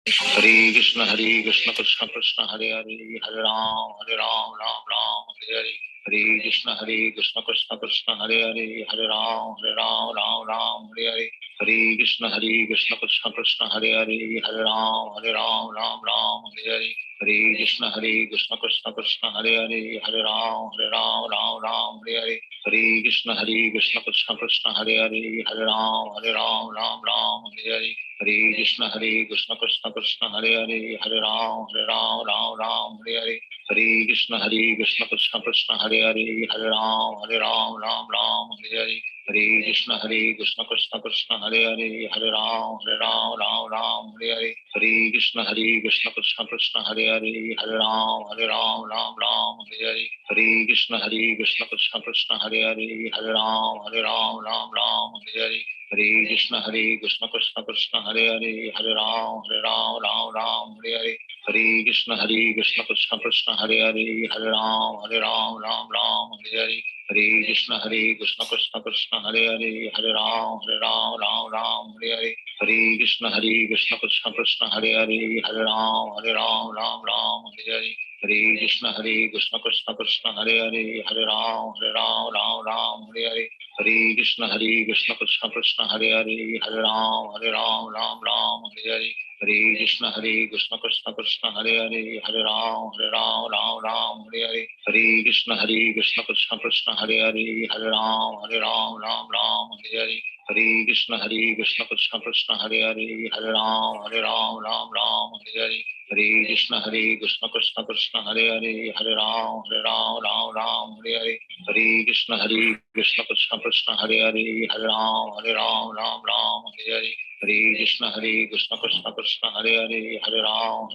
Hare Krishna Krishna Krishna Hare Hare, Hare Ram Ram Ram Hare Hare, Hare Krishna Krishna Krishna Hare Hare, Hare Ram Ram Ram Hare Hare, Hare Krishna Krishna Krishna Hare Hare, Hare Ram Ram Ram Hare Hare, Hare Krishna Krishna Krishna Hare Hare, Hare Ram Ram Ram Hare Hare, Hare Krishna Krishna Krishna Hare Hare, Hare Ram Ram Ram Hare Hare, Hare Krishna Krishna Hare Hare, Hare Ram Ram Ram Hare Hare, Hare Krishna Krishna Krishna Hare Hare, Hare Ram Ram Ram Hare Hare, Hare Krishna Krishna Krishna Hare Hare, Hare Ram Ram Ram Hare Hare, Hare Krishna Krishna Krishna Hare Hare, Hare Ram Ram Ram Hare Hare, Hare Krishna Krishna Krishna Hare Hare, Hare Ram Ram Ram Hare Hare, Hare Krishna Krishna Krishna Hare Hare, Hare Ram Ram Ram Hare Hare, Hare Krishna Krishna Krishna Hare Hare, Hare Ram Ram Hare Hare, Hare Krishna Krishna Krishna Hare Hare, Hare Ram Ram Hare Hare, Hare Krishna Krishna Krishna Hare Hare, Hare Ram Ram Hare Hare, Hare Krishna Krishna Krishna Hare Hare, Hare Ram Ram Hare Hare, Hare Krishna Krishna Krishna Hare Hare, Hare Ram Ram Hare Hare, Hare Krishna Krishna Krishna Hare Hare, Hare Ram Ram Hare Hare, Hare Krishna Krishna Krishna Hare Hare, Hare Ram Ram Hare Hare, Hare Krishna Krishna Krishna Hare Hare, Hare Ram Ram Hare Hare, Hare Krishna Krishna Krishna Hare Hare, Hare Ram Ram Hare Hare, Hare Krishna Krishna Krishna Hare Hare, Hare Ram Ram Hare Hare, Hare Krishna Krishna Krishna Hare Hare, Hare Ram Ram Hare Hare, Hare Krishna Krishna Krishna Hare Hare, Hare Ram Ram Hare Hare, Hare Krishna Krishna Krishna Hare Hare, Hare Ram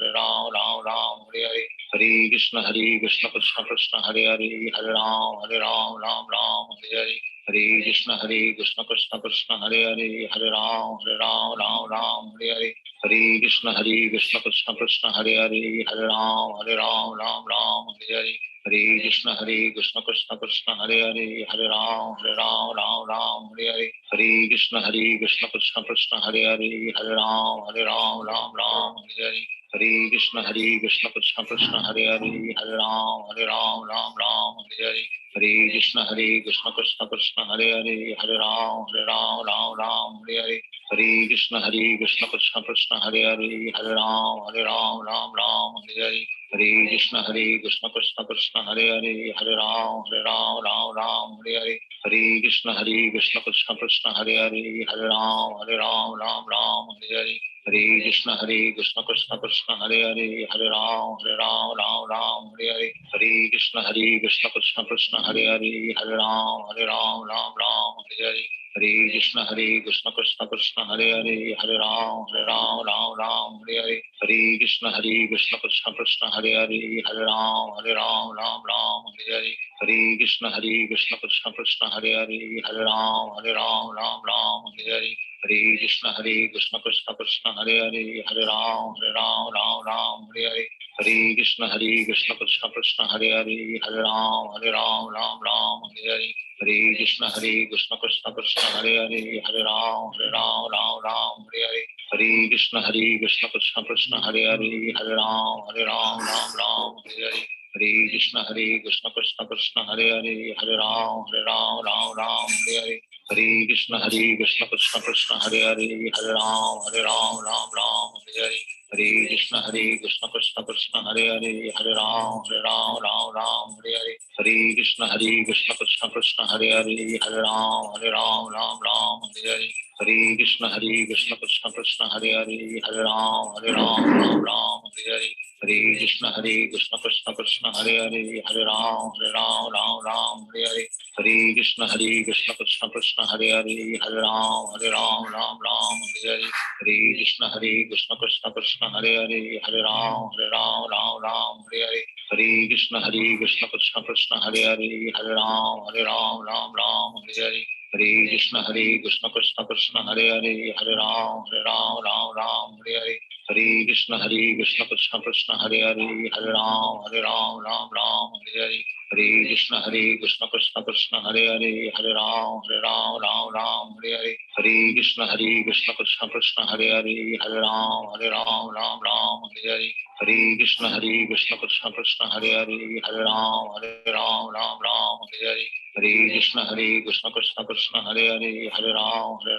Ram Hare Hare, Hare Krishna Krishna Krishna Hare Hare, Hare Ram Ram Hare Hare, Hare Krishna Krishna Krishna Hare Hare, Hare Ram Ram Hare Hare, Hare Krishna Krishna Krishna Hare Hare, Hare Ram Ram Hare Hare, Hare Krishna Krishna Krishna Hare Hare, Hare Ram Ram Hare Hare, Hare Krishna Krishna Krishna Hare Hare, Hare Ram Ram Hare Hare, Hare Krishna Krishna Krishna Hare Hare, Hare Ram Ram Hare Hare, Hare Krishna Krishna Krishna Hare Hare, Hare Ram Ram Hare Hare, Hare Krishna Krishna Krishna Hare Hare, Hare Ram Ram Hare Hare, Hare Krishna Krishna Krishna Hare Hare, Hare Ram Ram Hare Hare, Hare Krishna Krishna Krishna Hare Hare, Hare Ram Hare Hare, Hare Krishna Krishna Krishna Hare Hare, Hare Ram Hare Hare, Hare Krishna Krishna Krishna Hare Hare, Hare Ram Hare Hare, Hare Krishna Krishna Krishna Hare Hare, Hare Ram Hare Hare, Hare Krishna Krishna Krishna Hare Hare, Hare Ram Hare Hare, Hare Krishna Krishna Krishna Hare Hare, Hare Ram Hare Hare, Hare Krishna Krishna Krishna Hare Hare, Hare Ram Hare Hare, Hare Krishna Krishna Krishna Hare Hare, Hare Ram Hare Hare, Hare Krishna Krishna Krishna Hare Hare, Hare Ram Hare Hare, Hare Krishna Krishna Krishna Hare Hare, Hare Ram Hare Hare, Hare Krishna Krishna Krishna Hare Hare, Hare Ram Hare Hare, Hare Krishna Krishna Krishna Hare Hare, Hare Ram Hare Hare, Hare Krishna Krishna Krishna Hare Hare, Hare Ram Hare Hare, Hare Krishna Krishna Krishna Hare Hare, Hare Ram Hare Hare, Hare Krishna Krishna Krishna Hare Hare, Hare Ram Hare Hare, Hare Krishna Krishna Krishna Hare Hare, Hare Ram Hare Hare, Hare Krishna Krishna Krishna Hare Hare, Hare Ram Hare Hare, Hare Krishna Krishna Krishna Hare Hare, Hare Ram Hare Hare, Hare Krishna Krishna Krishna Hare Hare, Hare Ram Ram Hare Hare, Hare Krishna Krishna Krishna Hare Hare, Hare Ram Ram Ram Hare Hare, Hare Krishna Krishna Krishna Hare Hare, Hare Ram Ram Hare Hare, Hare Krishna Krishna Krishna Hare Hare, Hare Ram Ram Hare Hare, Hare Krishna Krishna Krishna Hare Hare, Hare Ram Hare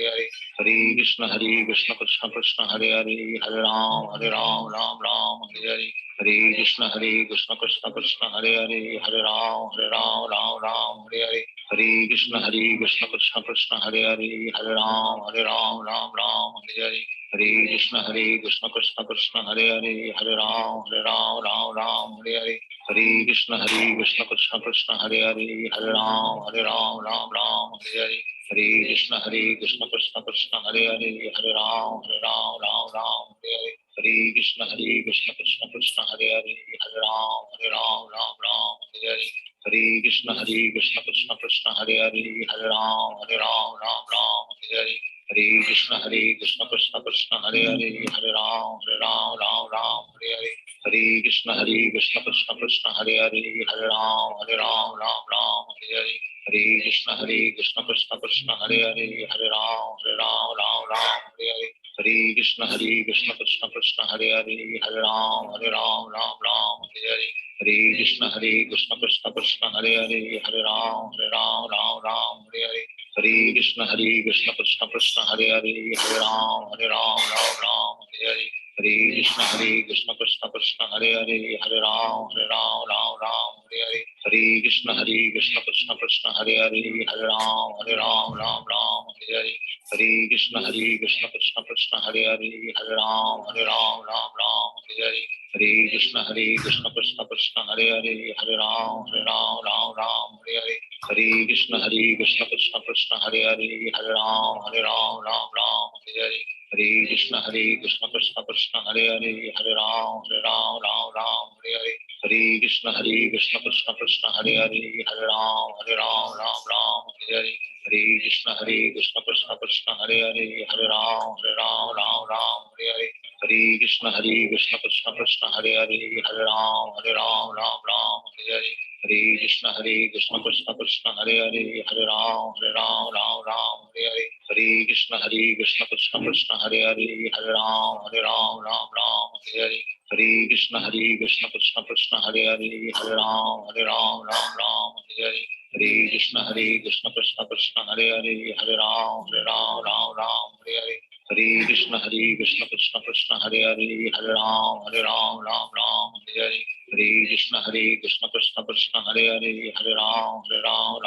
Hare, Hare Krishna Krishna Krishna Hare Hare, Hare Ram Ram Hare Hare, Hare Krishna Krishna Krishna Hare Hare, Hare Ram Hare Hare, Hare Krishna Krishna Krishna Hare Hare, Hare Ram Hare Hare, Hare Krishna Krishna Krishna Hare Hare, Hare Ram Hare Hare, Hare Krishna Krishna Krishna Hare Hare, Hare Ram Hare Hare, Hare Krishna Krishna Krishna Hare Hare, Hare Ram Hare Hare, Hare Krishna Krishna Krishna Hare Hare, Hare Ram Hare Hare, Hare Krishna Krishna Krishna Hare Hare, Hare Ram Hare Hare, Hare Krishna Krishna Krishna Hare Hare, Hare Ram Hare Hare, Hare Krishna Krishna Krishna Hare Hare, Hare Ram Hare Hare, Hare Krishna Krishna Krishna Hare Hare, Hare Ram Hare Hare, Hare Krishna Krishna Krishna Hare Hare, Hare Ram Hare Hare, Hare Krishna Krishna Krishna Hare Hare, Hare Ram Hare Hare, Hare Krishna Krishna Krishna Hare Hare, Hare Ram Hare Hare, Hare Krishna Krishna Krishna Hare Hare, Hare Ram Hare Hare, Hare Krishna Krishna Krishna Hare Hare, Hare Ram Hare Hare, Hare Krishna Krishna Krishna Hare Hare, Hare Ram Hare Hare, Hare Krishna Krishna Krishna Hare Hare, Hare Ram Hare Hare, Hare Krishna Krishna Krishna Hare Hare, Hare Ram Hare Hare, Hare Krishna Krishna Krishna Hare Hare, Hare Ram Hare Hare, Hare Krishna Krishna Krishna Hare Hare, Hare Ram Hare Hare, Hare Krishna Krishna Krishna Hare Hare, Hare Ram Hare Hare, Hare Krishna Krishna Krishna Hare Hare, Hare Ram Hare Hare, Hare Krishna Krishna Krishna Hare Hare, Hare Ram Hare Hare, Hare Krishna Krishna Krishna Hare Hare, Hare Ram Hare Hare, Hare Krishna Krishna Krishna Hare Hare, Hare Ram Hare Hare, Hare Krishna Krishna Krishna Hare Hare, Hare Ram Hare Hare, Hare Krishna Krishna Krishna Hare Hare, Hare Ram Hare Hare, Hare Krishna Krishna Krishna Hare Hare, Hare Ram Hare Hare, Hare Krishna Krishna Krishna Hare Hare, Hare Ram Hare Hare, Hare Krishna Krishna Krishna Hare Hare, Hare Ram Hare Hare,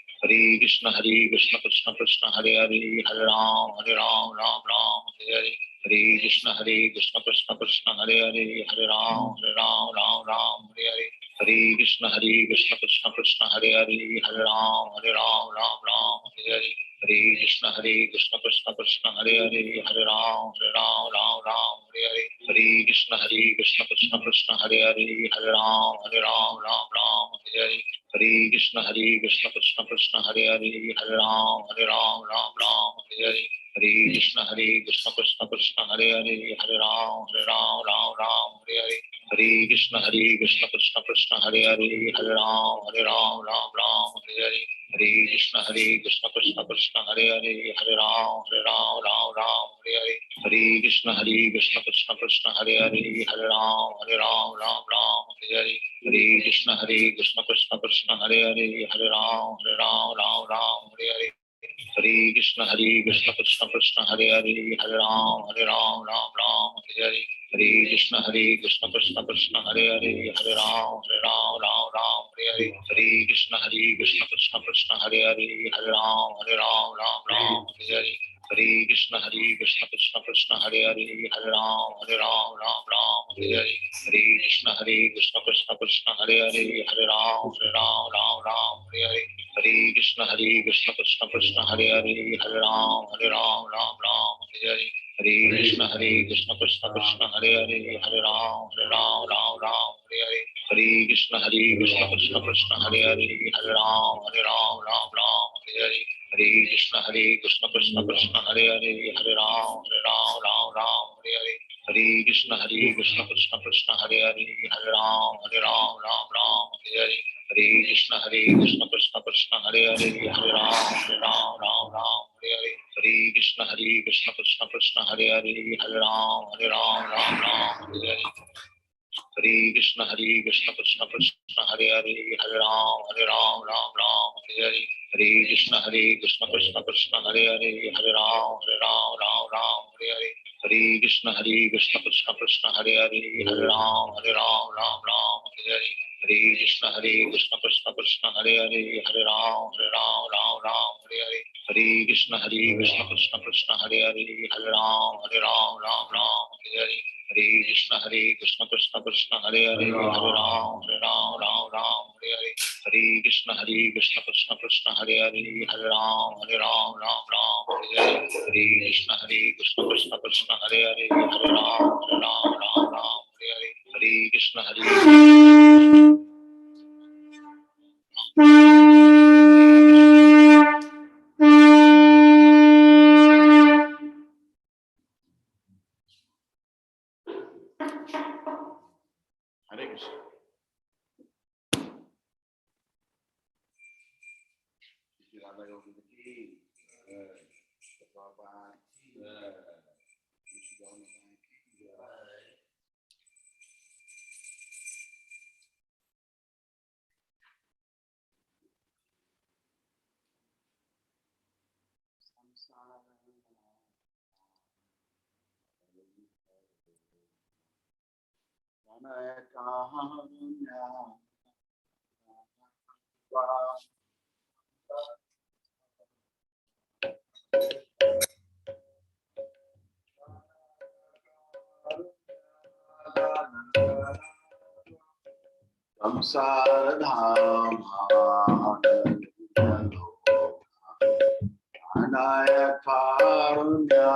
Hare Krishna Krishna Krishna Hare Hare, Hare Ram Hare Hare, Hare Krishna Krishna Krishna Hare Hare, Hare Ram Hare Hare, Hare Krishna Krishna Krishna Hare Hare, Hare Ram Hare Hare, Hare Krishna Krishna Krishna Hare Hare, Hare Ram Hare Hare, Hare Krishna Krishna Krishna Hare Hare, Hare Ram Hare Hare, Hare Krishna Krishna Krishna Hare Hare, Hare Ram Hare Hare, Hare Krishna Krishna Krishna Hare Hare, Hare Ram Hare Hare, Hare Krishna Krishna Krishna Hare Hare, Hare Ram Hare Hare, Hare Krishna Krishna Krishna Hare Hare, Hare Ram Hare Hare, Hare Krishna Krishna Krishna Hare Hare, Hare Ram Hare Hare, Hare Krishna Krishna Krishna Hare Hare, Hare Ram Hare Hare, Hare Krishna Krishna Krishna Hare Hare, Hare Ram Hare Hare, Hare Krishna Krishna Krishna Hare Hare, Hare Ram Hare Hare, Hare Krishna Krishna Krishna Hare Hare, Hare Ram Hare Hare, Hare Krishna Krishna Krishna Hare Hare, Hare Ram Hare Hare, Hare Krishna Krishna Krishna Hare Hare, Hare Ram Hare Hare, Hare Krishna Krishna Krishna Hare Hare, Hare Ram Hare Hare, Hare Krishna Krishna Krishna Hare Hare, Hare Ram Hare Hare, Hare Krishna Krishna Krishna Hare Hare, Hare Ram Ram Ram Hare Hare, Hare Krishna Krishna Krishna Hare Hare, Hare Ram Ram Hare Hare, Hare Krishna Krishna Krishna Hare Hare, Hare Ram Ram Hare Hare, Hare Krishna Krishna Krishna Hare Hare, Hare Ram Hare Hare, Hare Krishna Krishna Krishna Hare Hare, Hare Ram Hare Hare, Hare Krishna Krishna Krishna Hare Hare, Hare Ram Hare Hare, Hare Krishna Krishna Krishna Hare Hare, Hare Ram Hare Hare, Hare Krishna Krishna Krishna Hare Hare, Hare Ram Hare Hare, Hare Krishna Krishna Krishna Hare Hare, Hare Ram Hare Hare, Hare Krishna Krishna Krishna Hare Hare, Hare Ram Hare Hare, Hare Krishna Krishna Krishna Hare Hare, Hare Ram Hare Hare, Hare Krishna Hare Krishna. Radha Govinda ki Prabhupada Samsara Dhamma Anaya Karunya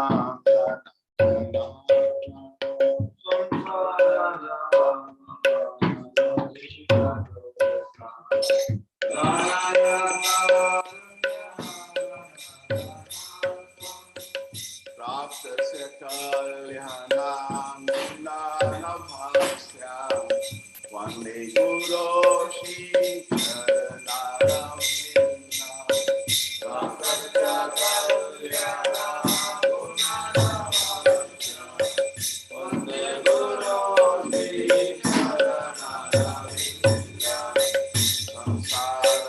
Praptasya Kalyanam Nanabhasya Vande Guru Shri Charanam Praptasya Kalyanam Vande Guru Shri Charanam Samsara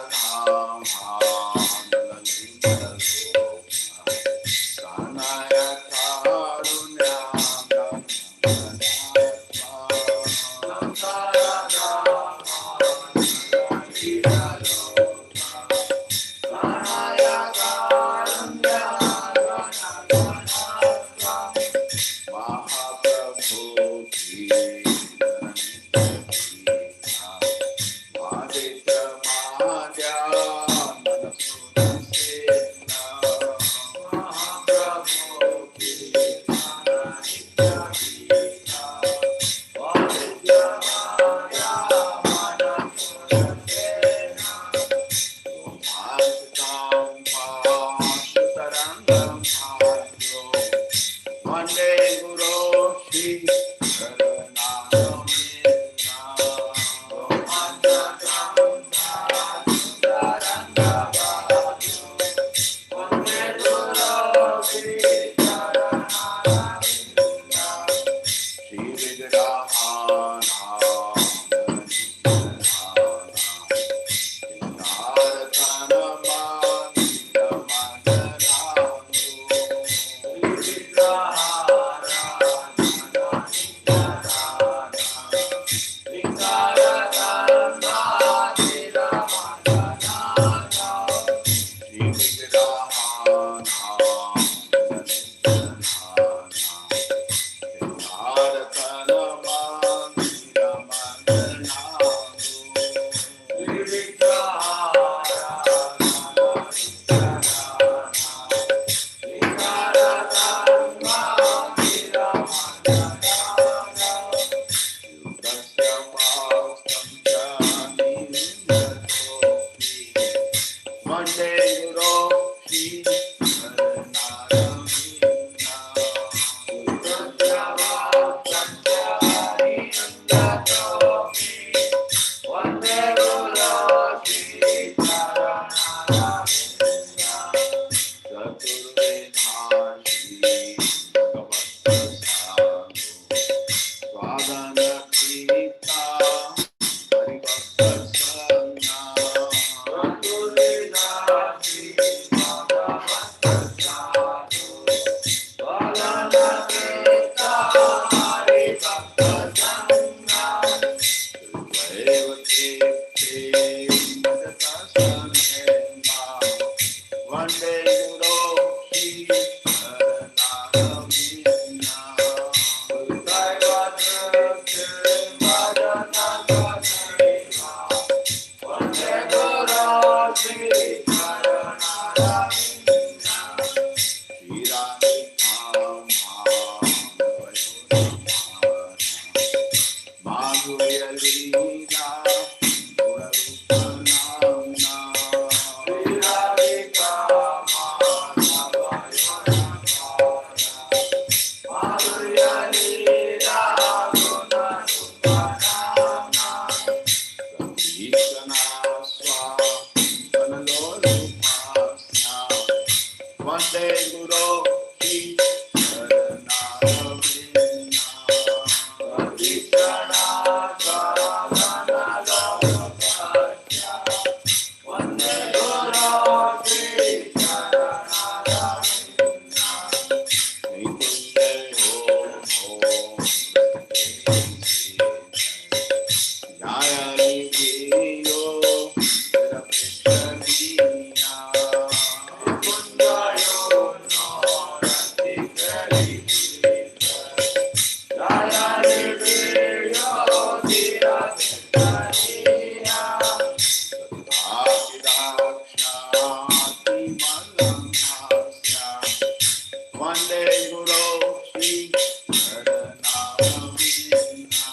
Vande Guru Shri Charanaravinda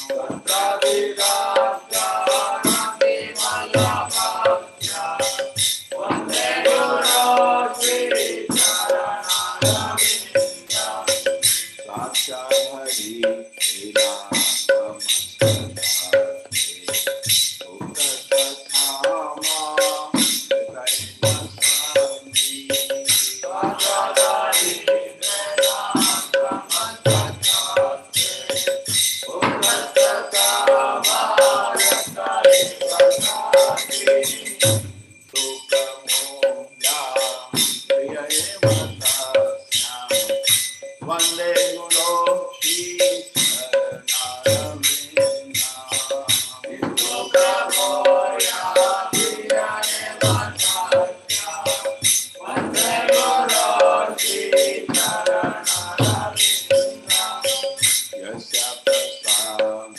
Satradirajya Nandi Malabhasya Vande Guru Shri Charanaravinda Satya Hari Srila Vande Guru Shri Charanaravinda Vipulamoya Priyane Vatasya Vande Guru Shri Charanaravinda Yasya Prasadam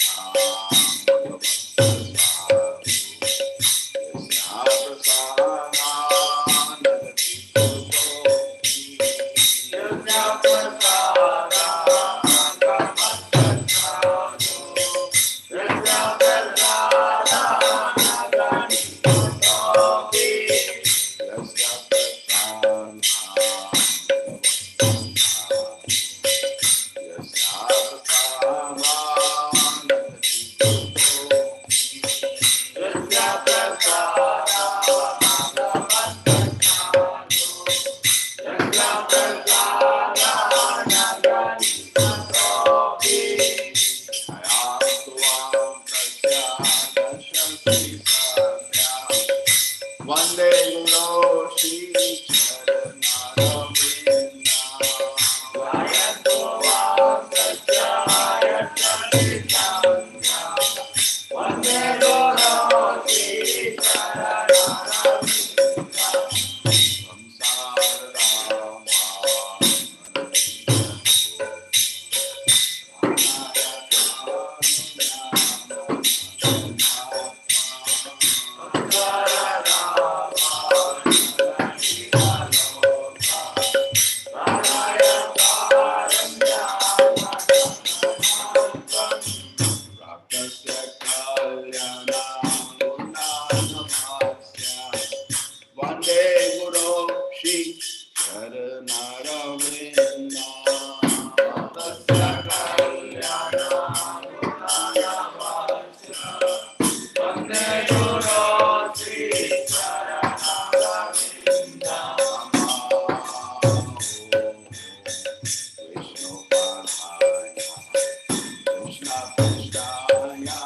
Vande Guru Shri Charanaravinda Vayantu Vam Satyaya Charitanya Vande Guru Shri Charanaravinda Samsara Vande Guru Shri Charanaravinda Tasya Kalyana Gunanamasya Vande Guru Shri Charanaravinda Vishnu Padaya Krishna Prasthaya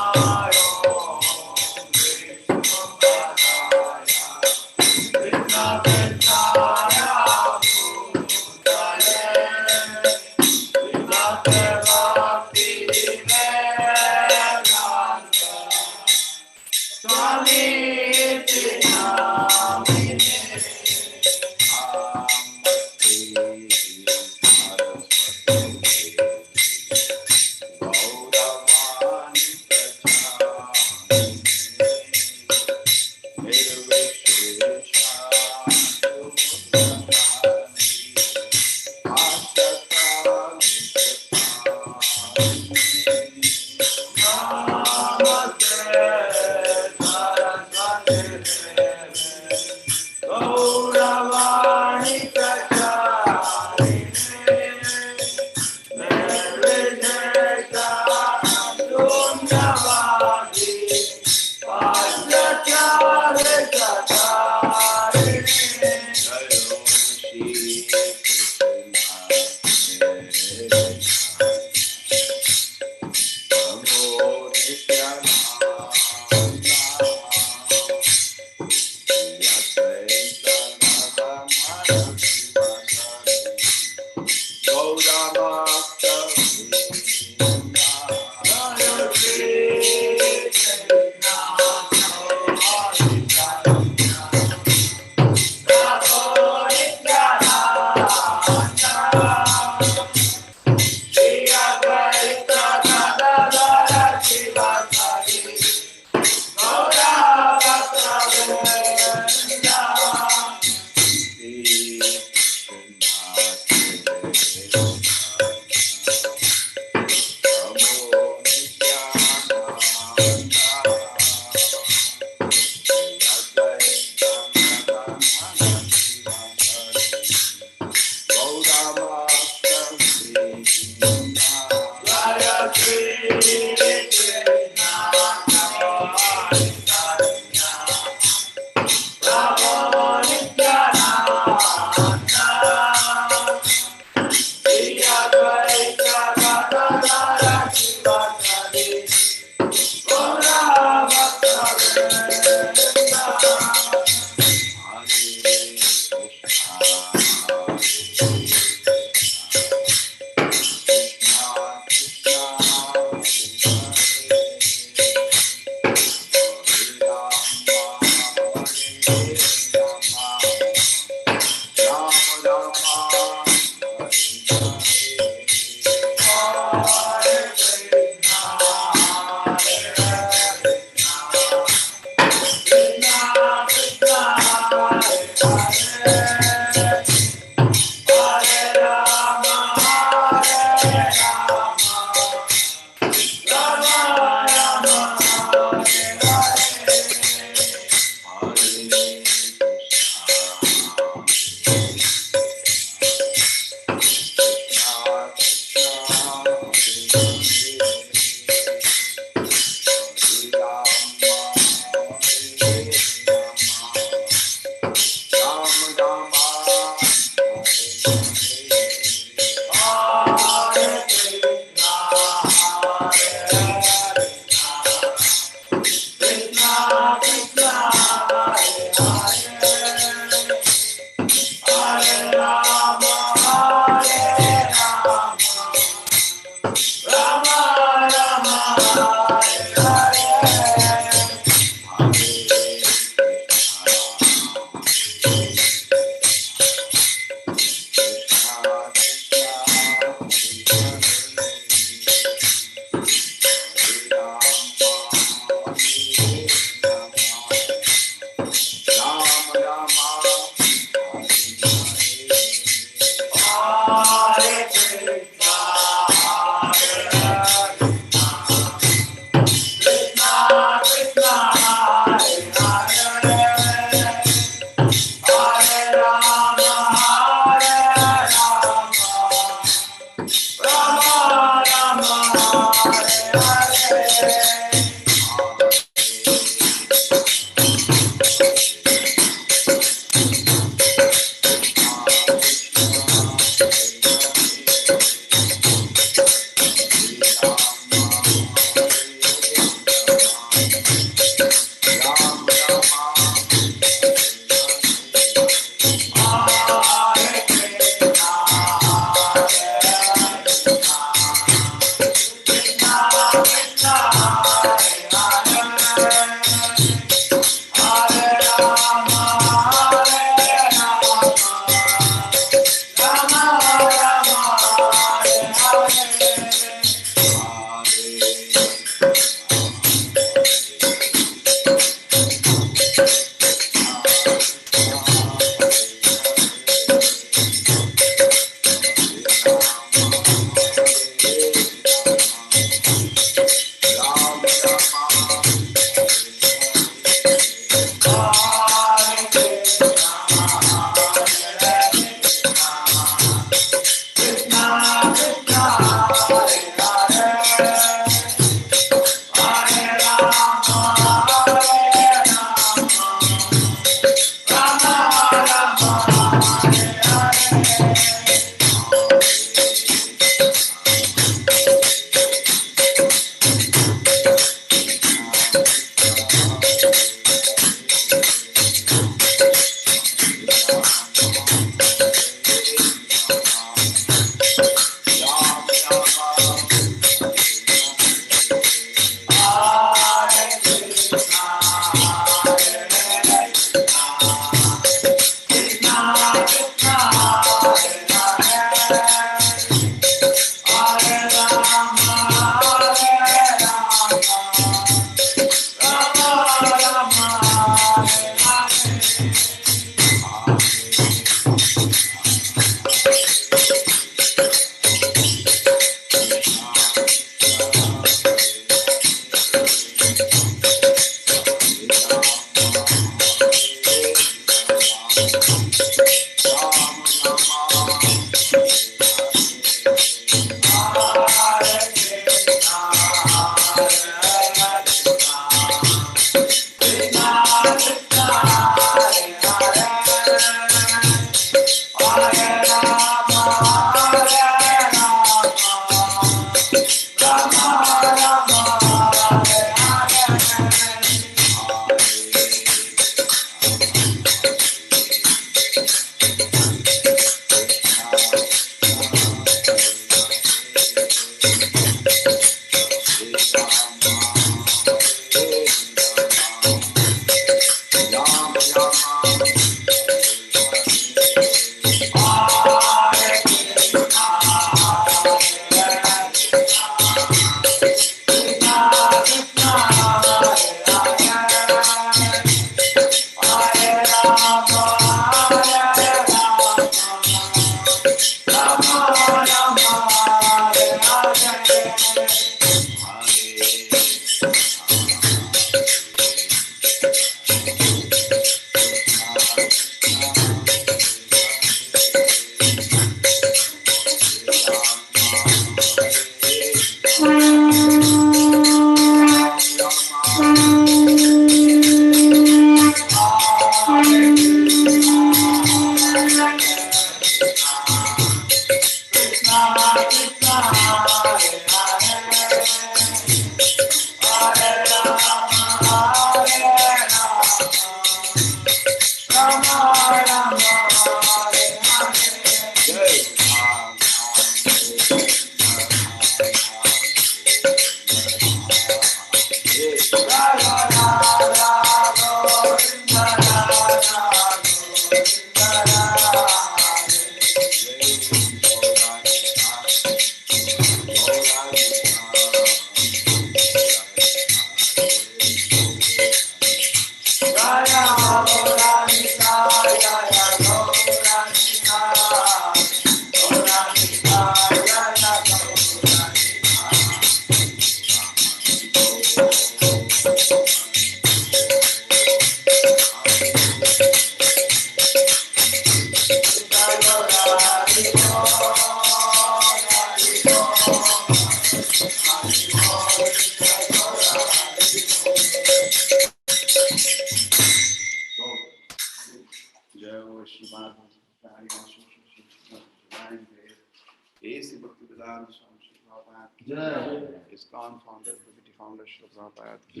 ISKCON founder, Deputy founder, Srila Prabhupada ki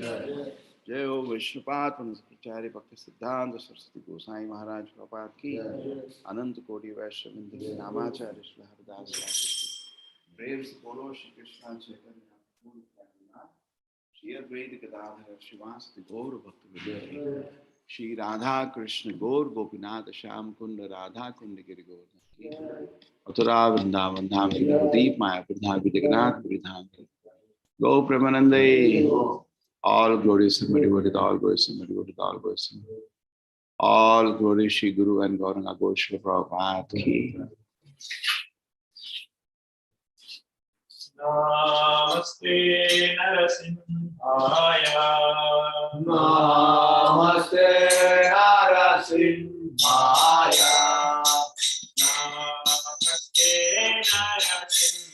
Jai Ho Vishnupad, Pracharya Bhakti Siddhanta Saraswati Gosai Maharaj Prabhupada ki Anant Koti Vaishnavinda Namacharya Srila Haridas Thakur Prem se bolo Shri Krishna Chaitanya Prabhu Nityananda Shri Advaita Gadadhara Shivasati Gaur Bhakti Shri Radha Krishna Gaur Gopinath Shyam Kunda Radha Kunda Giri Gaur Mathura Vrindavan Dham Shri Navadip Maya Pradhan Vijagannath Pradhan Go Premanande, all glories and devoted, all glories and devoted, all glories. All glories Shri Guru and Gauranga Gosha Prabhupada ki. Namaste Narasimhaya. Namaste Narasimhaya. Namaste Narasimhaya.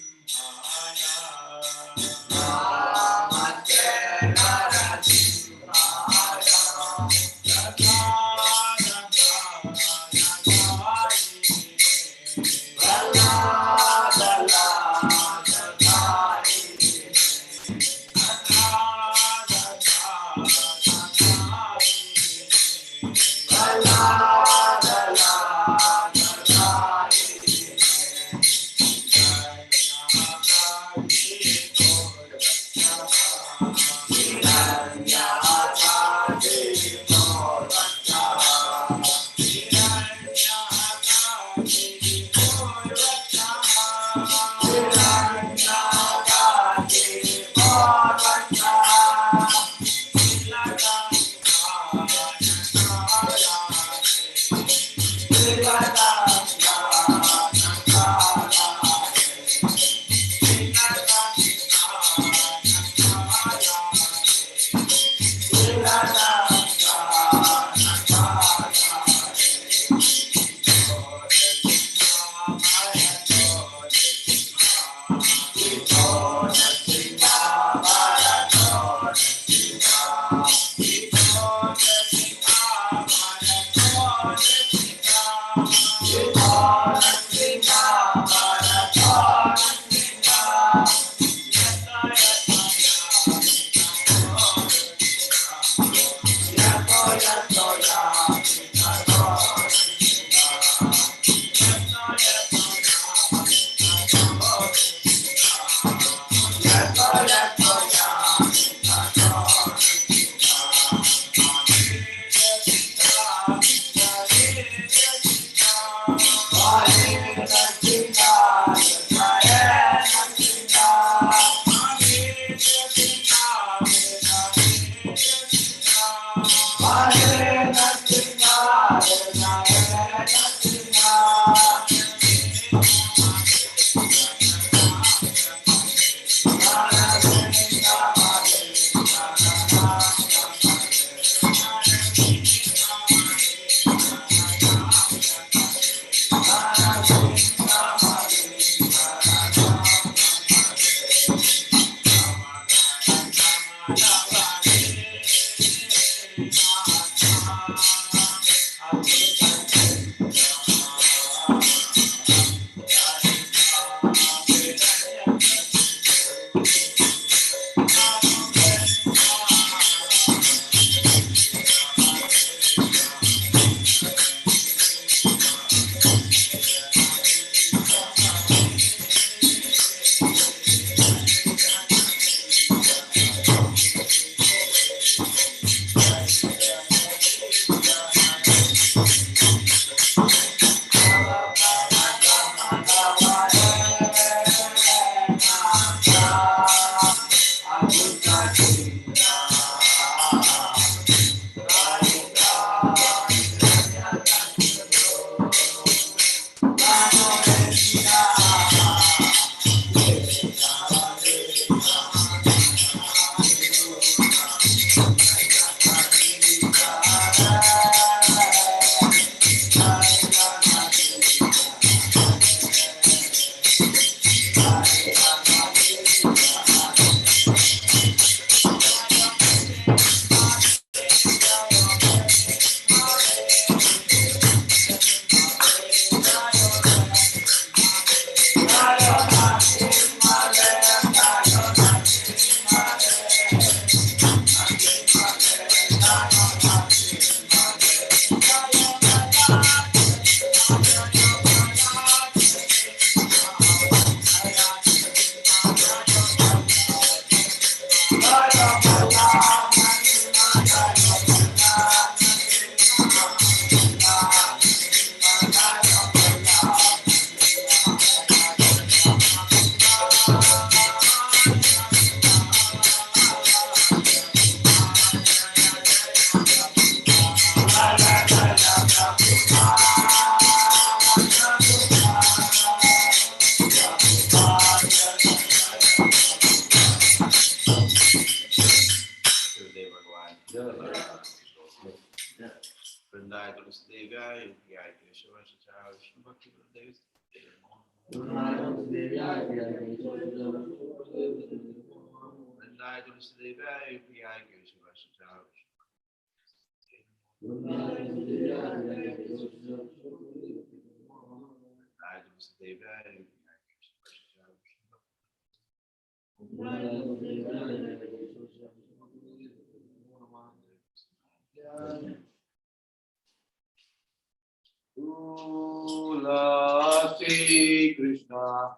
Tulasi Krishna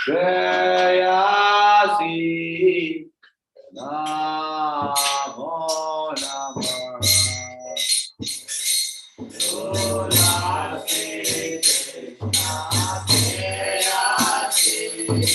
Jayasi Namo Namah Tulasi Krishna Jayasi Namo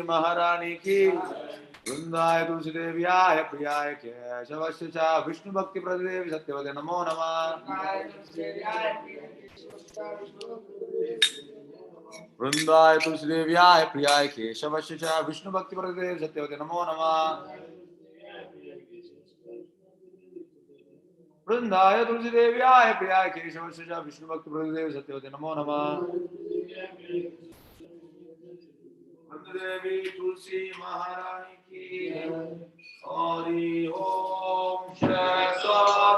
महारानी की वृंदाय तुलसी देव्याय प्रियाय केशवस्य च विष्णु भक्ति प्रदेवी सत्यवते नमो नमः। वृंदाय तुलसी देव्याय प्रियाय केशवस्य च विष्णु भक्ति प्रदेवी सत्यवते नमो नमः। वृंदाय तुलसी देव्याय प्रियाय केशवस्य च विष्णु भक्ति प्रदेवी सत्यवते नमो नमः। देवी तुलसी महारानी की हरि ओम श्रेयोदर्पणभाजनम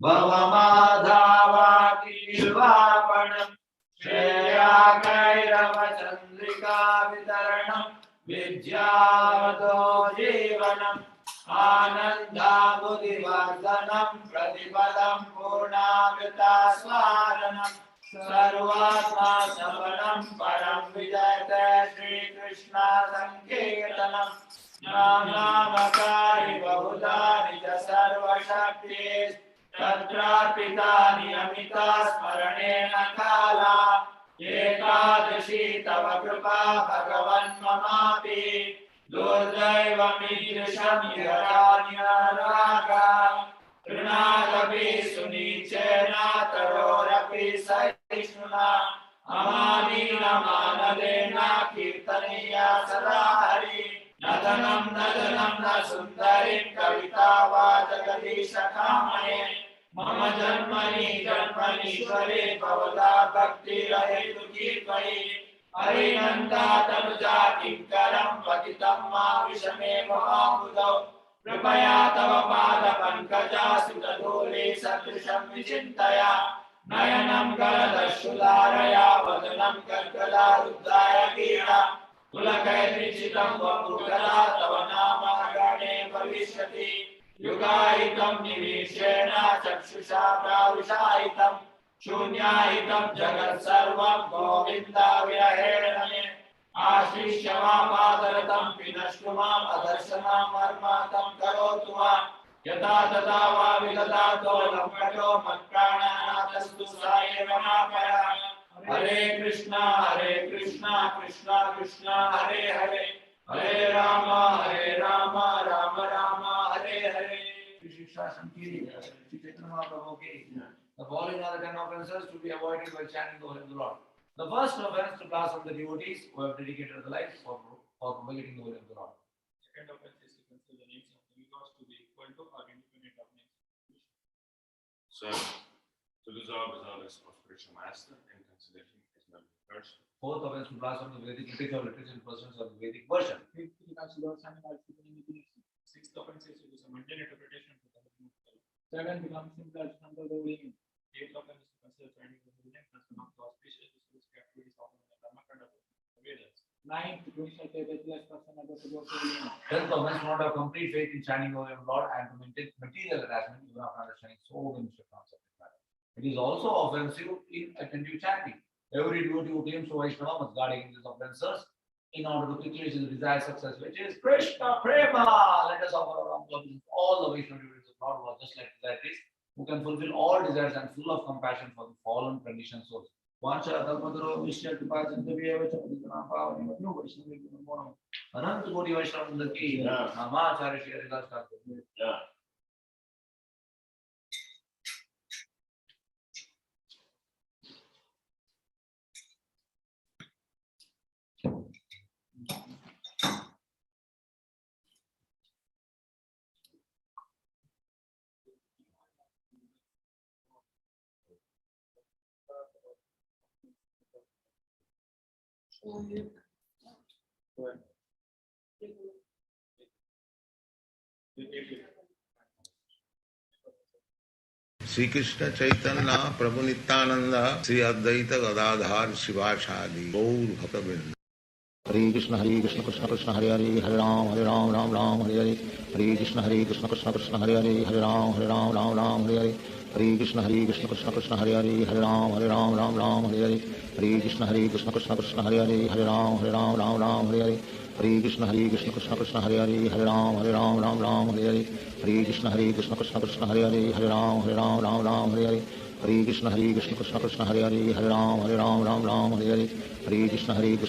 भवमाधावातिर्वापणम श्रेयाकैरवचन्द्रिका वितरणम विद्यावतो जीवनम आनन्दाबुधिवर्धनम प्रतिपदम पूर्णामृता स्वारणम सर्वात्मा शरणं परं विजयते श्री कृष्ण संकीर्तनम नामकारि बहुधानि च सर्वशक्ति तत्रार्पितानि अमिता स्मरणेन काला एकादशी तव कृपा भगवन् ममापि दुर्दैवमीदृशं यजान्यरागा तृणादपि सुनीचेन तरोरपि सहिष्णुना अमानीनमानदेन कीर्तनीया सदा हरि न धनं न सुन्दरीं कवितावाचकधीशकामये मम जन्मनीश्वरे भवता भक्तिरहेतुकी त्वयि हरिनन्दा तनुजा किङ्करं पतितं मा विषमे महाबुधौ कृपया तव पादपङ्कजा सुतधूली सदृशं विचिन्तया नयनं करदश्रुधारया वदनं कर्कदारुद्धाय कीरा कुलकैर्निचितं वपुकदा तव नाम गणे भविष्यति युगायितं निवीक्षेण चक्षुषा प्राविशायितं शून्यायितं जगत् सर्वं गोविन्दाविरहेण मे आश्लिष्य मापादरतं विनष्टु माम् अदर्शनं मर्मातं करोतु वा यथा तथा वा विदधातो लम्पटो मत्प्राणनाथस्तु स एव मापरः हरे कृष्णा कृष्णा कृष्णा हरे हरे हरे राम राम राम हरे हरे। शिक्षा संकीर्ति श्री चैतन्य महाप्रभु के the following are the 10 offenses to be avoided by chanting the word of the Lord. The first offense to blast the devotees who have dedicated their lives for propagating the word of the Lord. Second offense is to consider the names of the demigods to be equal to or independent of names. So, to dissolve as of spiritual master and consider him as member first. Fourth offense to blast the Vedic literature persons of the Vedic version. Sixth offense is to use a mundane interpretation of the Vedic. Seven becomes simple under the meaning. Eighth offense is to consider chanting the holy name as one of the auspicious activities of the Dharma Kanda of the Vedas. Ninth, to insult a deathless person about the holy name. Tenth offense, not have complete faith in chanting the name of Lord and to maintain material attachment even after understanding so many concepts of matter. It is also offensive in attentive chanting. Every devotee who claims to Vaishnava must guard against these offenses in order to quickly achieve the desired success, which is Krishna Prema. Let us offer our obeisance all the Vaishnava devotees of Lord who are just like deities, who can fulfill all desires and full of compassion for the fallen conditioned souls. Anant Koti Vaishnava ki Namacharya Shri Haridas Thakur. Shri Krishna Chaitanya Prabhu Nityanand Shri Advaita Gadadhar Shivacharya Gaur भक्तवृंद। Hare Krishna Krishna Krishna Hare Hare Hare Ram Ram Ram Hare Hare Hare Krishna Krishna Krishna Hare Hare Hare Ram Ram Hare Hare Hare Krishna Krishna Krishna Hare Hare Hare Ram Ram Hare Hare Hare Krishna Krishna Krishna Hare Hare Hare Ram Ram Hare Hare Hare Krishna Krishna Krishna Hare Hare Hare Ram Hare Hare Hare Krishna Krishna Krishna Hare Hare Hare Ram Hare Hare Hare Krishna Krishna Krishna Hare Hare Hare Ram Hare Hare Hare Krishna Krishna Krishna Hare Hare Hare Ram Hare Hare Hare Krishna Krishna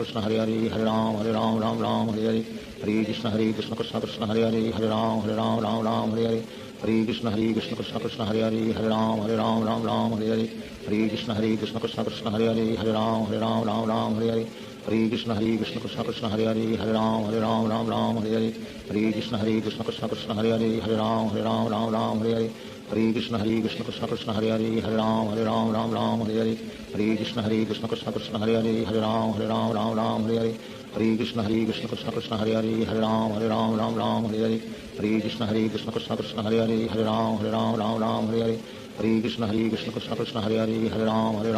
Krishna Hare Hare Hare Ram Hare Hare Hare Krishna Krishna Krishna Hare Hare Hare Ram Hare Hare Hare Krishna Krishna Krishna Hare Hare Hare Ram Hare Hare Hare Krishna Krishna Krishna Hare Hare Hare Ram Hare Hare Hare Krishna Krishna Krishna Hare Hare Hare Ram Hare Hare Hare Krishna Krishna Krishna Hare Hare Hare Ram Hare Hare Hare Krishna Krishna Krishna Hare Hare Hare Ram Hare Hare Hare Krishna Krishna Krishna Krishna Hare Hare Hare Ram Hare Hare Hare Krishna Krishna Krishna Hare Hare Hare Ram Hare Hare Hare Krishna Krishna Krishna Krishna Hare Hare Hare Ram Hare Hare Hare Krishna Krishna Krishna Hare Hare Hare Ram Hare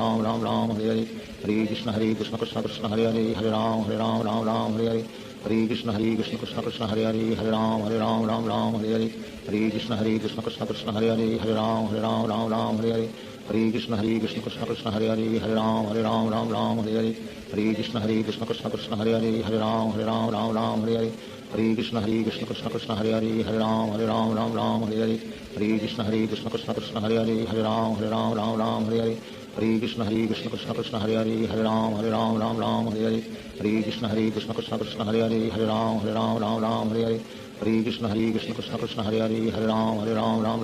Hare Hare Krishna Krishna Krishna Krishna Hare Hare Hare Ram Hare Hare Hare Krishna Krishna Krishna Hare Hare Hare Ram Hare Hare Hare Krishna Krishna Krishna Krishna Hare Hare Hare Ram Hare Hare Hare Krishna Krishna Krishna Hare Hare Hare Ram Hare Hare Hare Krishna Krishna Krishna Krishna Hare Hare Hare Ram Hare Hare Hare Krishna Krishna Krishna Hare Hare Hare Ram Hare Hare Hare Krishna Krishna Krishna Krishna Hare Hare Hare Ram Hare Hare Hare Krishna Krishna Krishna Hare Hare Hare Ram Ram Ram Hare Hare Hare Krishna Krishna Krishna Hare Hare Hare Ram Ram Hare Hare Hare Krishna Krishna Krishna Hare Hare Hare Ram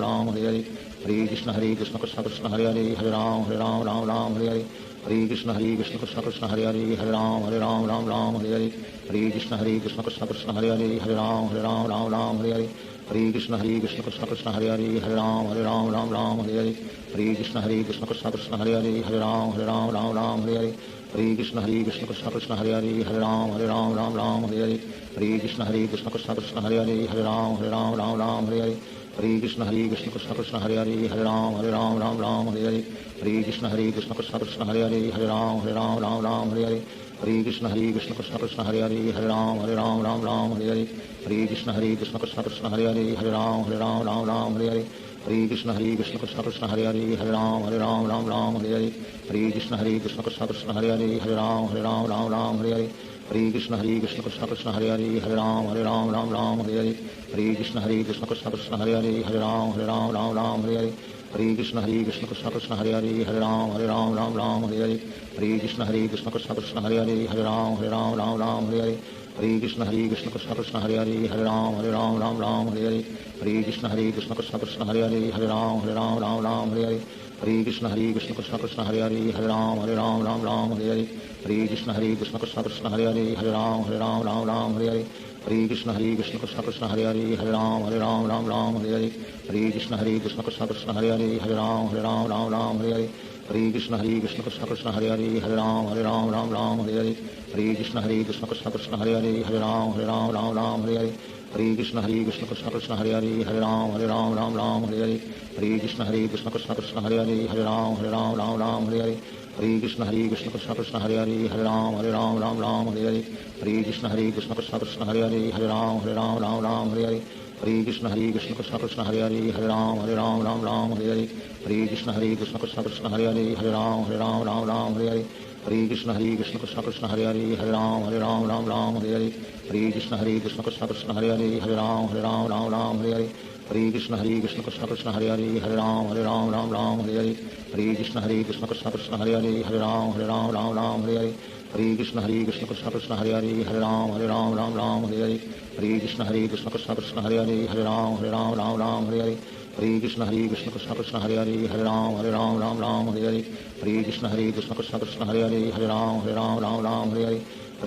Ram Hare Hare Hare Krishna Krishna Krishna Hare Hare Hare Ram Ram Hare Hare Hare Krishna Krishna Krishna Hare Hare Hare Ram Ram Hare Hare Hare Krishna Krishna Krishna Hare Hare Hare Ram Ram Hare Hare Hare Krishna Krishna Krishna Hare Hare Hare Ram Ram Hare Hare Hare Krishna Krishna Krishna Hare Hare Hare Ram Ram Hare Hare Hare Krishna Krishna Krishna Hare Hare Hare Ram Ram Hare Hare Hare Krishna Krishna Krishna Hare Hare Hare Ram Ram Hare Hare Hare Krishna Krishna Krishna Hare Hare Hare Ram Ram Hare Hare Hare Krishna Krishna Krishna Hare Hare Hare Ram Ram Hare Hare Hare Krishna Krishna Krishna Krishna Hare Hare Hare Ram Ram Hare Hare Hare Krishna Krishna Krishna Krishna Hare Hare Hare Ram Ram Hare Hare Hare Krishna Krishna Krishna Krishna Hare Hare Hare Ram Ram Hare Hare Hare Krishna Krishna Krishna Krishna Hare Hare Hare Ram Ram Hare Hare Hare Krishna Krishna Krishna Krishna Hare Hare Hare Ram Ram Hare Hare Hare Krishna Krishna Krishna Krishna Hare Hare Hare Ram Hare Hare Hare Krishna Krishna Krishna Krishna Hare Hare Hare Ram Hare Hare Hare Krishna Krishna Krishna Krishna Hare Hare Hare Ram Hare Hare Hare Krishna Krishna Krishna Krishna Hare Hare Hare Ram Hare Hare Hare Krishna Krishna Krishna Krishna Hare Hare Hare Ram Hare Hare Hare Krishna Krishna Krishna Krishna Hare Hare Hare Ram Hare Hare Hare Krishna Krishna Krishna Krishna Hare Hare Hare Ram Hare Hare Hare Krishna Krishna Krishna Krishna Hare Hare Hare Ram Hare Hare Hare Krishna Krishna Krishna Krishna Hare Hare Hare Ram Hare Hare Hare Krishna Krishna Krishna Krishna Hare Hare Hare Ram Hare Hare Hare Krishna Krishna Krishna Krishna Hare Hare Hare Ram Hare Hare Hare Krishna Krishna Krishna Krishna Hare Hare Hare Ram Hare Hare Hare Krishna Krishna Krishna Krishna Hare Hare Hare Ram Hare Hare Hare Krishna Krishna Krishna Krishna Hare Hare Hare Ram Hare Hare Hare Krishna Krishna Krishna Krishna Hare Hare Hare Ram Hare Hare Hare Krishna Krishna Krishna Krishna Hare Hare Hare Ram Hare Hare Hare Krishna Krishna Krishna Krishna Hare Hare Hare Ram Hare Hare Hare Krishna Krishna Krishna Krishna Hare Hare Hare Ram Hare Hare Hare Krishna Krishna Krishna Krishna Hare Hare Hare Ram Hare Hare Hare Krishna Krishna Krishna Krishna Hare Hare Hare Ram Hare Hare Hare Krishna Krishna Krishna Krishna Hare Hare Hare Ram Hare Hare Hare Krishna Krishna Krishna Krishna Hare Hare Hare Ram Hare Hare Hare Krishna Krishna Krishna Krishna Hare Hare Hare Ram Hare Hare Hare Krishna Krishna Krishna Krishna Hare Hare Hare Ram Hare Hare Hare Krishna Krishna Krishna Krishna Hare Hare Hare Ram Hare Hare Hare Krishna Krishna Krishna Krishna Hare Hare Hare Ram Hare Hare Hare Krishna Krishna Krishna Krishna Hare Hare Hare Ram Hare Hare Hare Krishna Krishna Krishna Krishna Hare Hare Hare Ram Hare Hare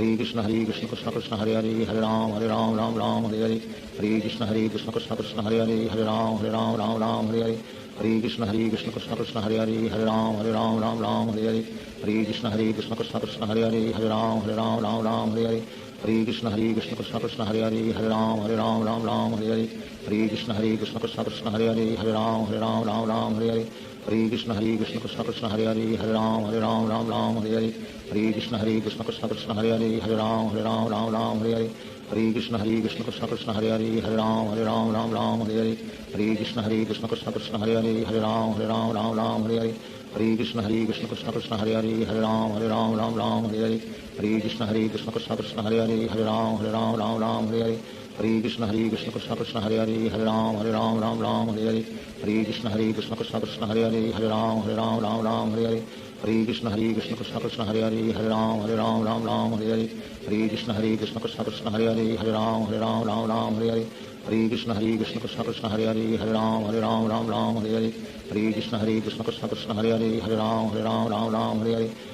Hare Krishna Krishna Krishna Krishna Hare Hare Hare Ram Hare Hare Hare Krishna Krishna Krishna Krishna Hare Hare Hare Ram Hare Hare Hare Krishna Krishna Krishna Krishna Hare Hare Hare Ram Hare Hare Hare Krishna Krishna Krishna Krishna Hare Hare Hare Ram Hare Hare Hare Krishna Krishna Krishna Krishna Hare Hare Hare Ram Hare Hare Hare Krishna Krishna Krishna Krishna Hare Hare Hare Ram Hare Hare Hare Krishna Krishna Krishna Krishna Hare Hare Hare Ram Hare Hare Hare Krishna Krishna Krishna Krishna Hare Hare Hare Ram Hare Hare Hare Krishna Krishna Krishna Krishna Hare Hare Hare Ram Hare Hare Hare Krishna Krishna Krishna Krishna Hare Hare Hare Ram Hare Hare Hare Krishna Krishna Krishna Krishna Hare Hare Hare Ram Hare Hare Hare Krishna Krishna Krishna Krishna Hare Hare Hare Ram Hare Hare Hare Krishna Krishna Krishna Krishna Hare Hare Hare Ram Hare Hare Hare Krishna Krishna Krishna Krishna Hare Hare Hare Ram Hare Hare Hare Krishna Krishna Krishna Krishna Hare Hare Hare Ram Hare Hare Hare Krishna Krishna Krishna Krishna Hare Hare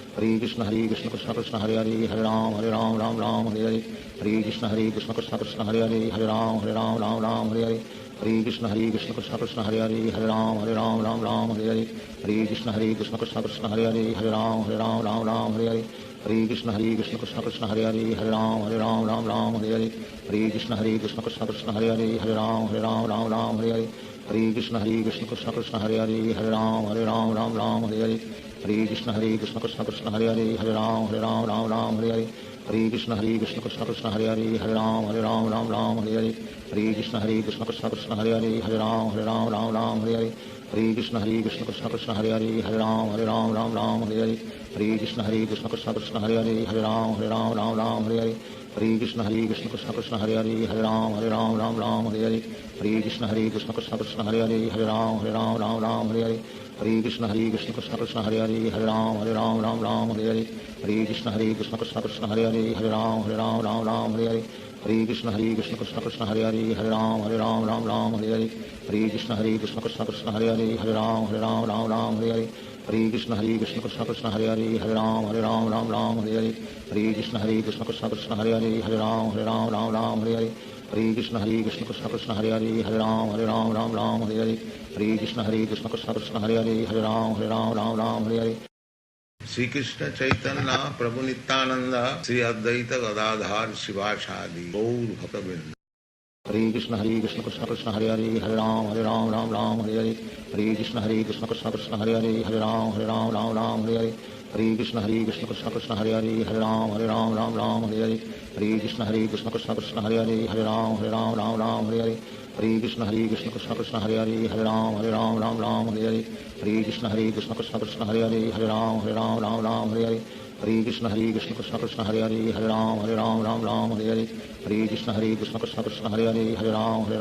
Hare Ram Hare Hare Hare Krishna Krishna Krishna Krishna Hare Hare Hare Ram Hare Hare Hare Krishna Krishna Krishna Krishna Hare Hare Hare Ram Hare Hare Hare Krishna Krishna Krishna Krishna Hare Hare Hare Ram Hare Hare Hare Krishna Krishna Krishna Krishna Hare Hare Hare Ram Hare Hare Hare Krishna Krishna Krishna Krishna Hare Hare Hare Ram Hare Hare Hare Krishna Krishna Krishna Krishna Hare Hare Hare Ram Hare Hare Hare Krishna Krishna Krishna Krishna Hare Hare Hare Ram Hare Hare Hare Krishna Krishna Krishna Krishna Hare Hare Hare Ram Hare Hare Hare Krishna Krishna Krishna Krishna Hare Hare Hare Ram Hare Hare Hare Krishna Krishna Krishna Krishna Hare Hare Hare Ram Hare Hare Hare Krishna Krishna Krishna Krishna Hare Hare Hare Ram Hare Hare Hare Krishna Krishna Krishna Krishna Hare Hare Hare Ram Hare Hare Hare Krishna Krishna Krishna Krishna Hare Hare Hare Ram Hare Hare Hare Krishna Krishna Krishna Hare Hare Hare Ram Ram Ram Hare Hare Hare Krishna Krishna Krishna Hare Hare Hare Ram Ram Hare Hare Hare Krishna Krishna Krishna Hare Hare Hare Ram Ram Hare Hare Hare Krishna Krishna Krishna Hare Hare Hare Ram Ram Hare Hare Hare Krishna Krishna Krishna Hare Hare Hare Ram Ram Hare Hare Hare Krishna Krishna Krishna Hare Hare Hare Ram Ram Hare Hare Hare Krishna Krishna Krishna Hare Hare Hare Ram Ram Hare Hare Hare Krishna Krishna Krishna Hare Hare Hare Ram Ram Hare Hare. Shri Krishna Chaitanya Prabhu Nityanand Shri Advaita Gadadhar Shivacharya Gaur भक्तवृंद। Hare Krishna Krishna Krishna Hare Hare Hare Ram Ram Hare Hare Hare Krishna Krishna Krishna Hare Hare Hare Ram Ram Hare Hare Hare Krishna Krishna Krishna Hare Hare Hare Ram Ram Hare Hare Hare Krishna Krishna Krishna Hare Hare Hare Ram Ram Hare Hare Hare Krishna Krishna Krishna Hare Hare Hare Ram Hare Hare Hare Krishna Krishna Krishna Hare Hare Hare Ram Hare Hare Hare Krishna Krishna Krishna Hare Hare Hare Ram Hare Hare Hare Krishna Krishna Krishna Hare Hare Hare Ram Hare Hare Hare Krishna Krishna Krishna Hare Hare Hare Ram Hare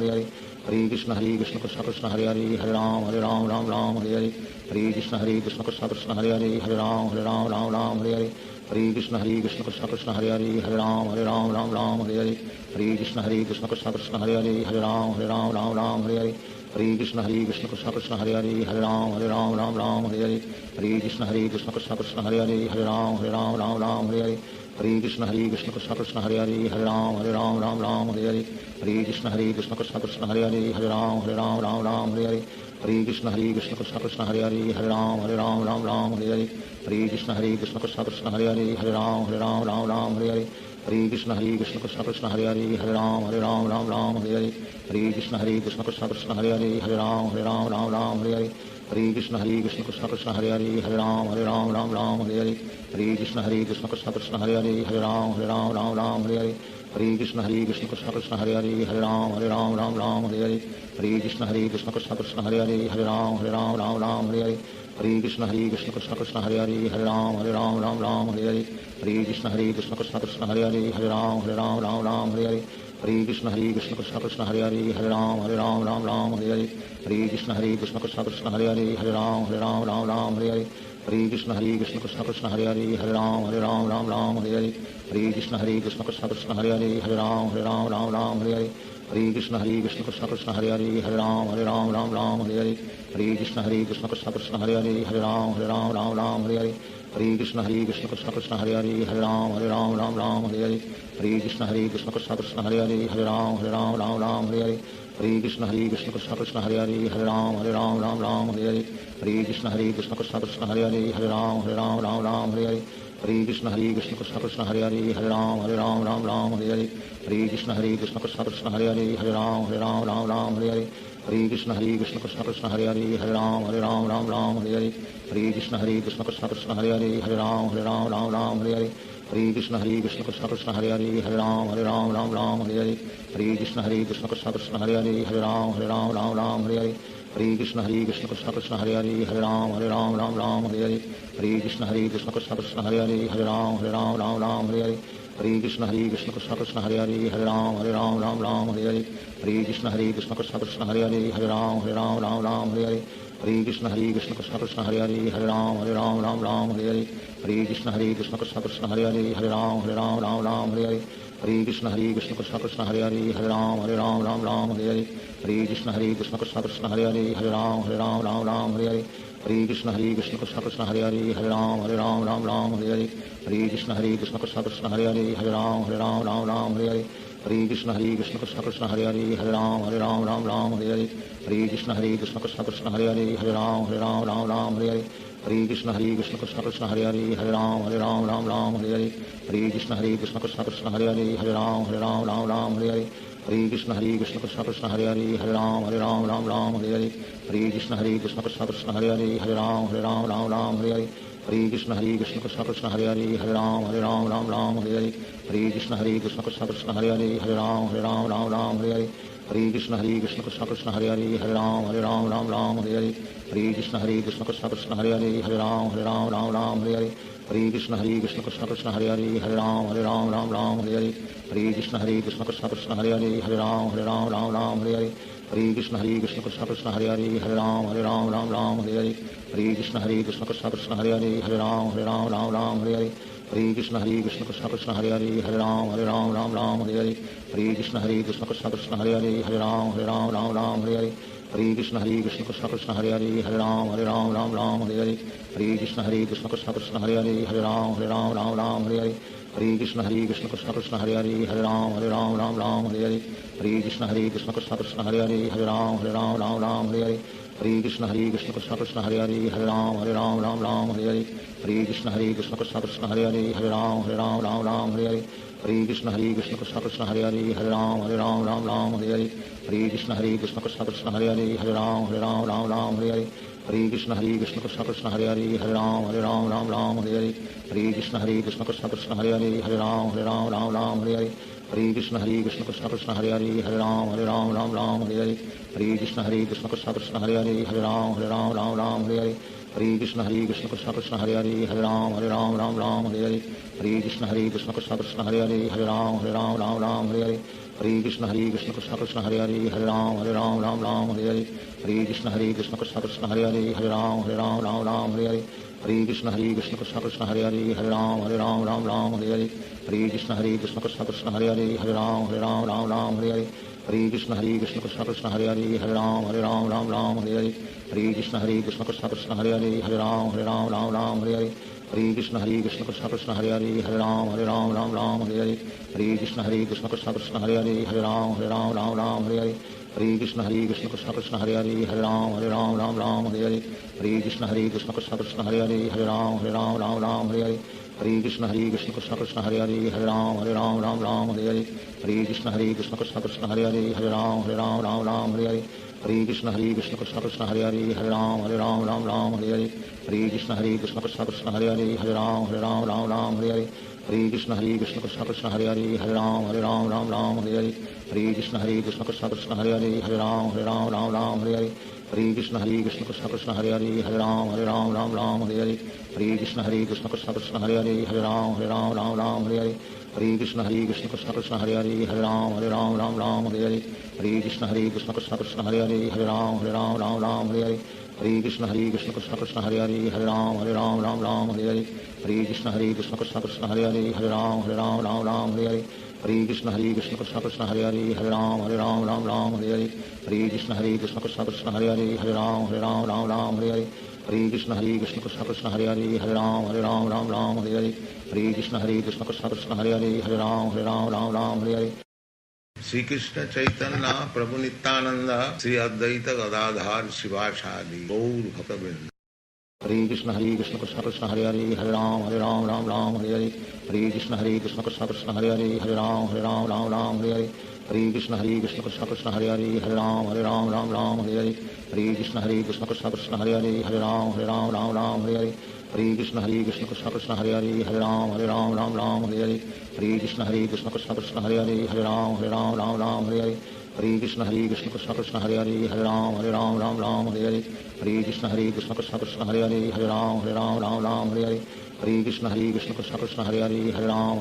Hare Hare Krishna Krishna Krishna Hare Hare Hare Ram Hare Hare Hare Krishna Krishna Krishna Hare Hare Hare Ram Hare Hare Hare Krishna Krishna Krishna Hare Hare Hare Ram Hare Hare Hare Krishna Krishna Krishna Hare Hare Hare Ram Hare Hare Hare Krishna Krishna Krishna Hare Hare Hare Ram Hare Hare Hare Krishna Krishna Krishna Hare Hare Hare Ram Hare Hare Hare Krishna Krishna Krishna Hare Hare Hare Ram Hare Hare Hare Krishna Krishna Krishna Hare Hare Hare Ram Hare Hare Hare Krishna Krishna Krishna Hare Hare Hare Ram Hare Hare Hare Krishna Krishna Krishna Hare Hare Hare Ram Hare Hare Hare Krishna Krishna Krishna Hare Hare Hare Ram Hare Hare Hare Krishna Krishna Krishna Hare Hare Hare Ram Hare Hare Hare Krishna Krishna Krishna Hare Hare Hare Ram Hare Hare Hare Krishna Krishna Krishna Hare Hare Hare Ram Hare Hare Hare Krishna Krishna Krishna Hare Hare Hare Ram Hare Hare Hare Krishna Krishna Krishna Hare Hare Hare Ram Hare Hare Hare Krishna Krishna Krishna Hare Hare Hare Ram Hare Hare Hare Krishna Krishna Krishna Hare Hare Hare Ram Hare Hare Hare Krishna Krishna Krishna Hare Hare Hare Ram Hare Hare Hare Krishna Krishna Krishna Hare Hare Hare Ram Hare Hare Hare Krishna Krishna Krishna Hare Hare Hare Ram Hare Hare Hare Krishna Krishna Krishna Hare Hare Hare Ram Hare Hare Hare Krishna Krishna Krishna Hare Hare Hare Ram Hare Hare Hare Krishna Krishna Krishna Hare Hare Hare Ram Hare Hare Hare Krishna Krishna Krishna Hare Hare Hare Ram Hare Hare Hare Krishna Krishna Krishna Hare Hare Hare Ram Hare Hare Hare Krishna Krishna Krishna Hare Hare Hare Ram Hare Hare Hare Krishna Krishna Krishna Hare Hare Hare Ram Hare Hare Hare Krishna Krishna Krishna Hare Hare Hare Ram Hare Hare Hare Krishna Krishna Krishna Hare Hare Hare Ram Hare Hare Hare Krishna Krishna Krishna Hare Hare Hare Ram Hare Hare Hare Krishna Krishna Krishna Hare Hare Hare Ram Hare Hare Hare Krishna Krishna Krishna Hare Hare Hare Ram Hare Hare Hare Krishna Krishna Krishna Hare Hare Hare Ram Hare Hare Hare Krishna Krishna Krishna Hare Hare Hare Ram Hare Hare Hare Krishna Krishna Krishna Hare Hare Hare Ram Hare Hare Hare Krishna Krishna Krishna Hare Hare Hare Ram Hare Hare Hare Krishna Krishna Krishna Hare Hare Hare Ram Hare Hare Hare Krishna Krishna Krishna Hare Hare Hare Ram Hare Hare Hare Krishna Krishna Krishna Hare Hare Hare Ram Hare Hare Hare Krishna Krishna Krishna Hare Hare Hare Ram Hare Hare Hare Krishna Krishna Krishna Hare Hare Hare Ram Hare Hare Hare Krishna Krishna Krishna Hare Hare Hare Ram Hare Hare Hare Krishna Krishna Krishna Hare Hare Hare Ram Hare Hare Hare Krishna Krishna Krishna Hare Hare Hare Ram Hare Hare Hare Krishna Krishna Krishna Hare Hare Hare Ram Hare Hare Hare Krishna Krishna Krishna Hare Hare Hare Ram Hare Hare Hare Krishna Krishna Krishna Hare Hare Hare Ram Hare Hare Hare Krishna Krishna Krishna Hare Hare Hare Ram Hare Hare Hare Krishna Krishna Krishna Hare Hare Hare Ram Hare Hare Hare Krishna Krishna Krishna Hare Hare Hare Ram Hare Hare Hare Krishna Krishna Krishna Hare Hare Hare Ram Hare Hare Hare Krishna Krishna Krishna Hare Hare Hare Ram Hare Hare Hare Krishna Krishna Krishna Hare Hare Hare Ram Ram Ram Hare Hare Hare Krishna Krishna Krishna Hare Hare Hare Ram Ram Hare Hare Hare Krishna Krishna Krishna Hare Hare Hare Ram Ram Hare Hare Hare Krishna Krishna Krishna Hare Hare Hare Ram Ram Hare Hare Hare Krishna Krishna Krishna Hare Hare Hare Ram Ram Hare Hare Hare Krishna Krishna Krishna Hare Hare Hare Ram Ram Hare Hare Hare Krishna Krishna Krishna Hare Hare Hare Ram Ram Hare Hare Hare Krishna Krishna Krishna Hare Hare Hare Ram Hare Hare Hare Krishna Krishna Krishna Hare Hare Hare Ram Hare Hare Hare Krishna Krishna Krishna Hare Hare Hare Ram Hare Hare Hare Krishna Krishna Krishna Hare Hare Hare Ram Hare Hare Hare Krishna Krishna Krishna Hare Hare Hare Ram Hare Hare Hare Krishna Krishna Krishna Hare Hare Hare Ram Hare Hare Hare Krishna Krishna Krishna Hare Hare Hare Ram Hare Hare Hare Krishna Krishna Krishna Hare Hare Hare Ram Hare Hare Hare Krishna Krishna Krishna Hare Hare Hare Ram Hare Hare Hare Krishna Krishna Krishna Hare Hare Hare Ram Hare Hare Hare Krishna Krishna Krishna Hare Hare Hare Ram Hare Hare Hare Krishna Krishna Krishna Hare Hare Hare Ram Hare Hare Hare Krishna Krishna Krishna Hare Hare Hare Ram Hare Hare Hare Krishna Krishna Krishna Hare Hare Hare Ram Hare Hare Hare Krishna Krishna Krishna Hare Hare Hare Ram Hare Hare Hare Krishna Krishna Krishna Hare Hare Hare Ram Hare Hare Hare Krishna Krishna Krishna Hare Hare Hare Ram Hare Hare Hare Krishna Krishna Krishna Hare Hare Hare Ram Hare Hare Hare Krishna Krishna Krishna Hare Hare Hare Ram Hare Hare Hare Krishna Krishna Krishna Hare Hare Hare Ram Hare Hare Hare Krishna Krishna Krishna Hare Hare Hare Ram Hare Hare Hare Krishna Krishna Krishna Hare Hare Hare Ram Hare Hare Hare Krishna Krishna Krishna Hare Hare Hare Ram Hare Hare Hare Krishna Krishna Krishna Hare Hare Hare Ram Hare Hare Hare Krishna Krishna Krishna Hare Hare Hare Ram Hare Hare Hare Krishna Krishna Krishna Hare Hare Hare Ram Hare Hare Hare Krishna Krishna Krishna Hare Hare Hare Ram Hare Hare Hare Krishna Krishna Krishna Hare Hare Hare Ram Hare Hare Hare Krishna Krishna Krishna Hare Hare Hare Ram Hare Hare Hare Krishna Krishna Krishna Hare Hare Hare Ram Hare Hare Hare Krishna Krishna Krishna Hare Hare Hare Ram Hare Hare Hare Krishna Krishna Krishna Hare Hare Hare Ram Hare Hare Hare Krishna Krishna Krishna Hare Hare Hare Ram Hare Hare Hare Krishna Krishna Krishna Hare Hare Hare Ram Hare Hare Hare Krishna Krishna Krishna Hare Hare Hare Ram Hare Hare Hare Krishna Krishna Krishna Hare Hare Hare Ram Hare Hare Hare Krishna Krishna Krishna Hare Hare Hare Ram Hare Hare Hare Krishna Krishna Krishna Hare Hare Hare Ram Hare Hare Hare Krishna Krishna Krishna Hare Hare Hare Ram Hare Hare Shri Krishna Chaitanya Prabhu Nityanand Shri Advaita Gadadhar शिवासादि Gaur भक्तवृंद। Hare Krishna Krishna Krishna Hare Hare Hare Ram Hare Hare Hare Krishna Krishna Krishna Hare Hare Hare Ram Hare Hare Hare Krishna Krishna Krishna Hare Hare Hare Ram Hare Hare Hare Krishna Krishna Krishna Hare Hare Hare Ram Hare Hare Hare Krishna Krishna Krishna Hare Hare Hare Ram Hare Hare Hare Krishna Krishna Krishna Hare Hare Hare Ram Hare Hare Hare Krishna Krishna Krishna Hare Hare Hare Ram Hare Hare Hare Krishna Krishna Krishna Hare Hare Hare Ram Hare Hare Hare Krishna Krishna Krishna Hare Hare Hare Ram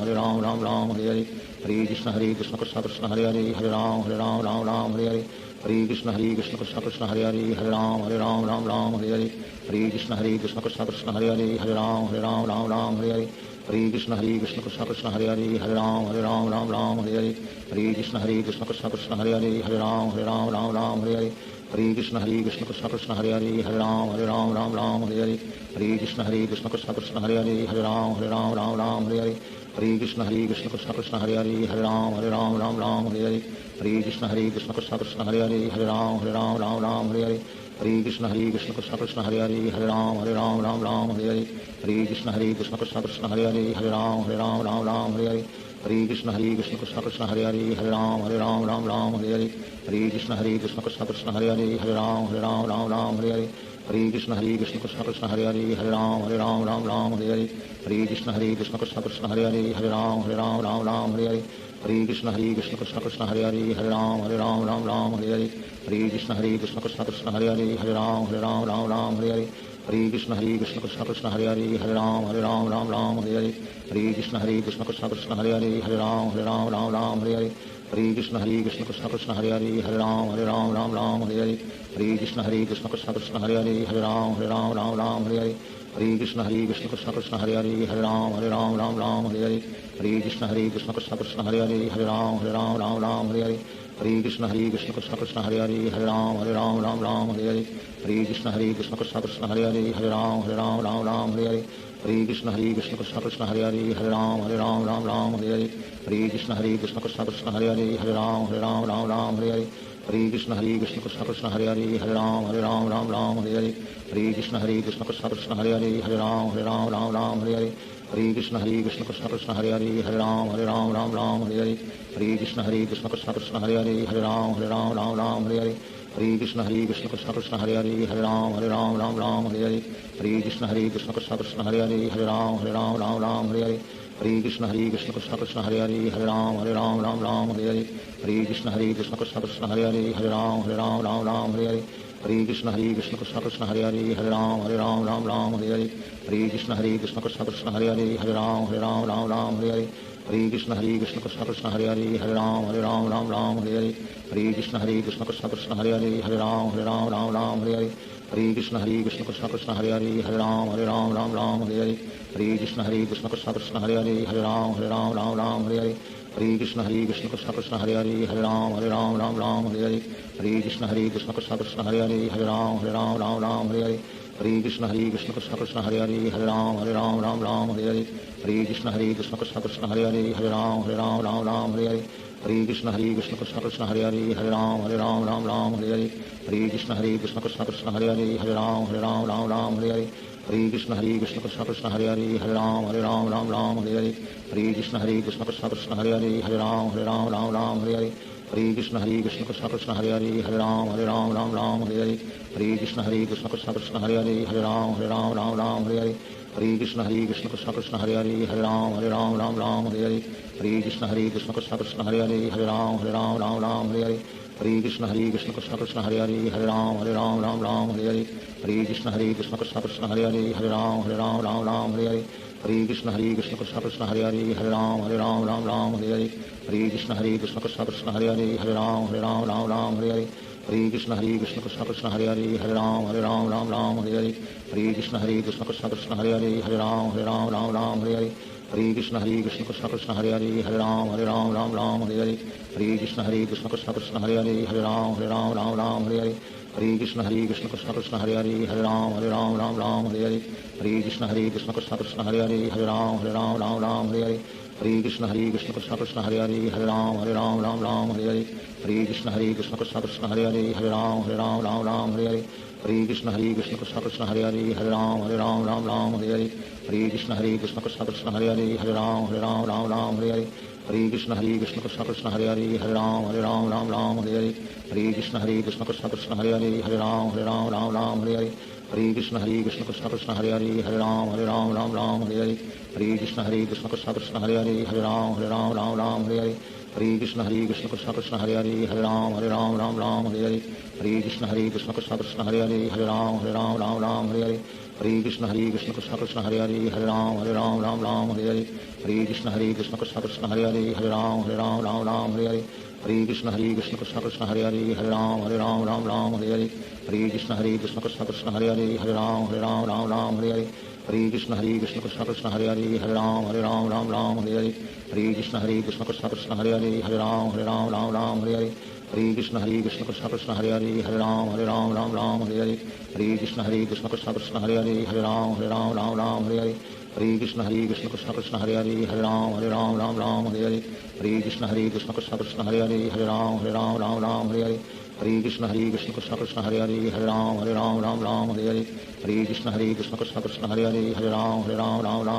Hare Hare Hare Krishna Krishna Krishna Hare Hare Hare Ram Hare Hare Hare Krishna Krishna Krishna Hare Hare Hare Ram Hare Hare Hare Krishna Krishna Krishna Hare Hare Hare Ram Hare Hare Hare Krishna Krishna Krishna Hare Hare Hare Ram Hare Hare Hare Krishna Krishna Krishna Hare Hare Hare Ram Hare Hare Hare Krishna Krishna Krishna Hare Hare Hare Ram Hare Hare Hare Krishna Krishna Krishna Hare Hare Hare Ram Hare Hare Hare Krishna Krishna Krishna Hare Hare Hare Ram Hare Hare Hare Krishna Krishna Krishna Hare Hare Hare Ram Hare Hare Hare Krishna Krishna Krishna Hare Hare Hare Ram Hare Hare Hare Krishna Krishna Krishna Hare Hare Hare Ram Hare Hare Hare Krishna Krishna Krishna Hare Hare Hare Ram Hare Hare Hare Krishna Krishna Krishna Hare Hare Hare Ram Hare Hare Hare Krishna Krishna Krishna Hare Hare Hare Ram Hare Hare Hare Krishna Krishna Krishna Hare Hare Hare Ram Hare Hare Hare Krishna Krishna Krishna Hare Hare Hare Ram Hare Hare Hare Krishna Krishna Krishna Hare Hare Hare Ram Hare Hare Hare Krishna Krishna Krishna Hare Hare Hare Ram Ram Ram Hare Hare Hare Krishna Krishna Krishna Hare Hare Hare Ram Ram Hare Hare Hare Krishna Krishna Krishna Hare Hare Hare Ram Ram Hare Hare Hare Krishna Krishna Krishna Hare Hare Hare Ram Ram Hare Hare Hare Krishna Krishna Krishna Hare Hare Hare Ram Hare Hare Hare Krishna Krishna Krishna Hare Hare Hare Ram Hare Hare Hare Krishna Krishna Krishna Hare Hare Hare Ram Hare Hare Hare Krishna Krishna Krishna Hare Hare Hare Ram Hare Hare Hare Krishna Krishna Krishna Hare Hare Hare Ram Hare Hare Hare Krishna Krishna Krishna Hare Hare Hare Ram Hare Hare Hare Krishna Krishna Krishna Hare Hare Hare Ram Hare Hare Hare Krishna Krishna Krishna Hare Hare Hare Ram Hare Hare Hare Krishna Krishna Krishna Hare Hare Hare Ram Hare Hare Hare Krishna Krishna Krishna Hare Hare Hare Ram Hare Hare Hare Krishna Krishna Krishna Hare Hare Hare Ram Hare Hare Hare Krishna Krishna Krishna Hare Hare Hare Ram Hare Hare Hare Krishna Krishna Krishna Hare Hare Hare Ram Hare Hare Hare Krishna Krishna Krishna Hare Hare Hare Ram Hare Hare Hare Krishna Krishna Krishna Hare Hare Hare Ram Hare Hare Hare Krishna Krishna Krishna Hare Hare Hare Ram Hare Hare Hare Krishna Krishna Krishna Hare Hare Hare Ram Hare Hare Hare Krishna Krishna Krishna Hare Hare Hare Ram Hare Hare Hare Krishna Krishna Krishna Hare Hare Hare Ram Hare Hare Hare Krishna Krishna Krishna Hare Hare Hare Ram Hare Hare Hare Krishna Krishna Krishna Hare Hare Hare Ram Hare Hare Hare Krishna Krishna Krishna Hare Hare Hare Ram Hare Hare Hare Krishna Krishna Krishna Hare Hare Hare Ram Hare Hare Hare Krishna Krishna Krishna Hare Hare Hare Ram Hare Hare Hare Krishna Krishna Krishna Hare Hare Hare Ram Hare Hare Hare Krishna Krishna Krishna Hare Hare Hare Ram Hare Hare Hare Krishna Krishna Krishna Hare Hare Hare Ram Hare Hare Hare Krishna Krishna Krishna Hare Hare Hare Ram Hare Hare Hare Krishna Krishna Krishna Hare Hare Hare Ram Hare Hare Hare Krishna Krishna Krishna Hare Hare Hare Ram Hare Hare Hare Krishna Krishna Krishna Hare Hare Hare Ram Hare Hare Hare Krishna Krishna Krishna Hare Hare Hare Ram Hare Hare Hare Krishna Krishna Krishna Hare Hare Hare Ram Hare Hare Hare Krishna Krishna Krishna Hare Hare Hare Ram Hare Hare Hare Krishna Krishna Krishna Hare Hare Hare Ram Hare Hare Hare Krishna Krishna Krishna Hare Hare Hare Ram Hare Hare Hare Krishna Krishna Krishna Hare Hare Hare Ram Hare Hare Hare Krishna Krishna Krishna Hare Hare Hare Ram Hare Hare Hare Krishna Krishna Krishna Hare Hare Hare Ram Hare Hare Hare Krishna Krishna Krishna Hare Hare Hare Ram Hare Hare Hare Krishna Krishna Krishna Hare Hare Hare Ram Hare Hare Hare Krishna Krishna Krishna Hare Hare Hare Ram Hare Hare Hare Krishna Krishna Krishna Hare Hare Hare Ram Hare Hare Hare Krishna Krishna Krishna Hare Hare Hare Ram Hare Hare Hare Krishna Krishna Krishna Hare Hare Hare Ram Hare Hare Hare Krishna Krishna Krishna Hare Hare Hare Ram Hare Hare Hare Krishna Krishna Krishna Hare Hare Hare Ram Hare Hare Hare Krishna Krishna Krishna Hare Hare Hare Ram Hare Hare Hare Krishna Krishna Krishna Hare Hare Hare Ram Hare Hare Hare Krishna Krishna Krishna Hare Hare Hare Ram Hare Hare Hare Krishna Krishna Krishna Hare Hare Hare Ram Hare Hare Hare Krishna Krishna Krishna Hare Hare Hare Ram Hare Hare Hare Krishna Krishna Krishna Hare Hare Hare Ram Hare Hare Hare Krishna Krishna Krishna Hare Hare Hare Ram Hare Hare Hare Krishna Krishna Krishna Hare Hare Hare Ram Hare Hare Hare Krishna Krishna Krishna Hare Hare Hare Ram Hare Hare Hare Krishna Krishna Krishna Hare Hare Hare Ram Hare Hare Hare Krishna Krishna Krishna Hare Hare Hare Ram Hare Hare Hare Krishna Krishna Krishna Hare Hare Hare Ram Hare Hare Hare Krishna Krishna Krishna Hare Hare Hare Ram Hare Hare Hare Krishna Krishna Krishna Hare Hare Hare Ram Hare Hare Hare Krishna Krishna Krishna Hare Hare Hare Ram Hare Hare Hare Krishna Krishna Krishna Hare Hare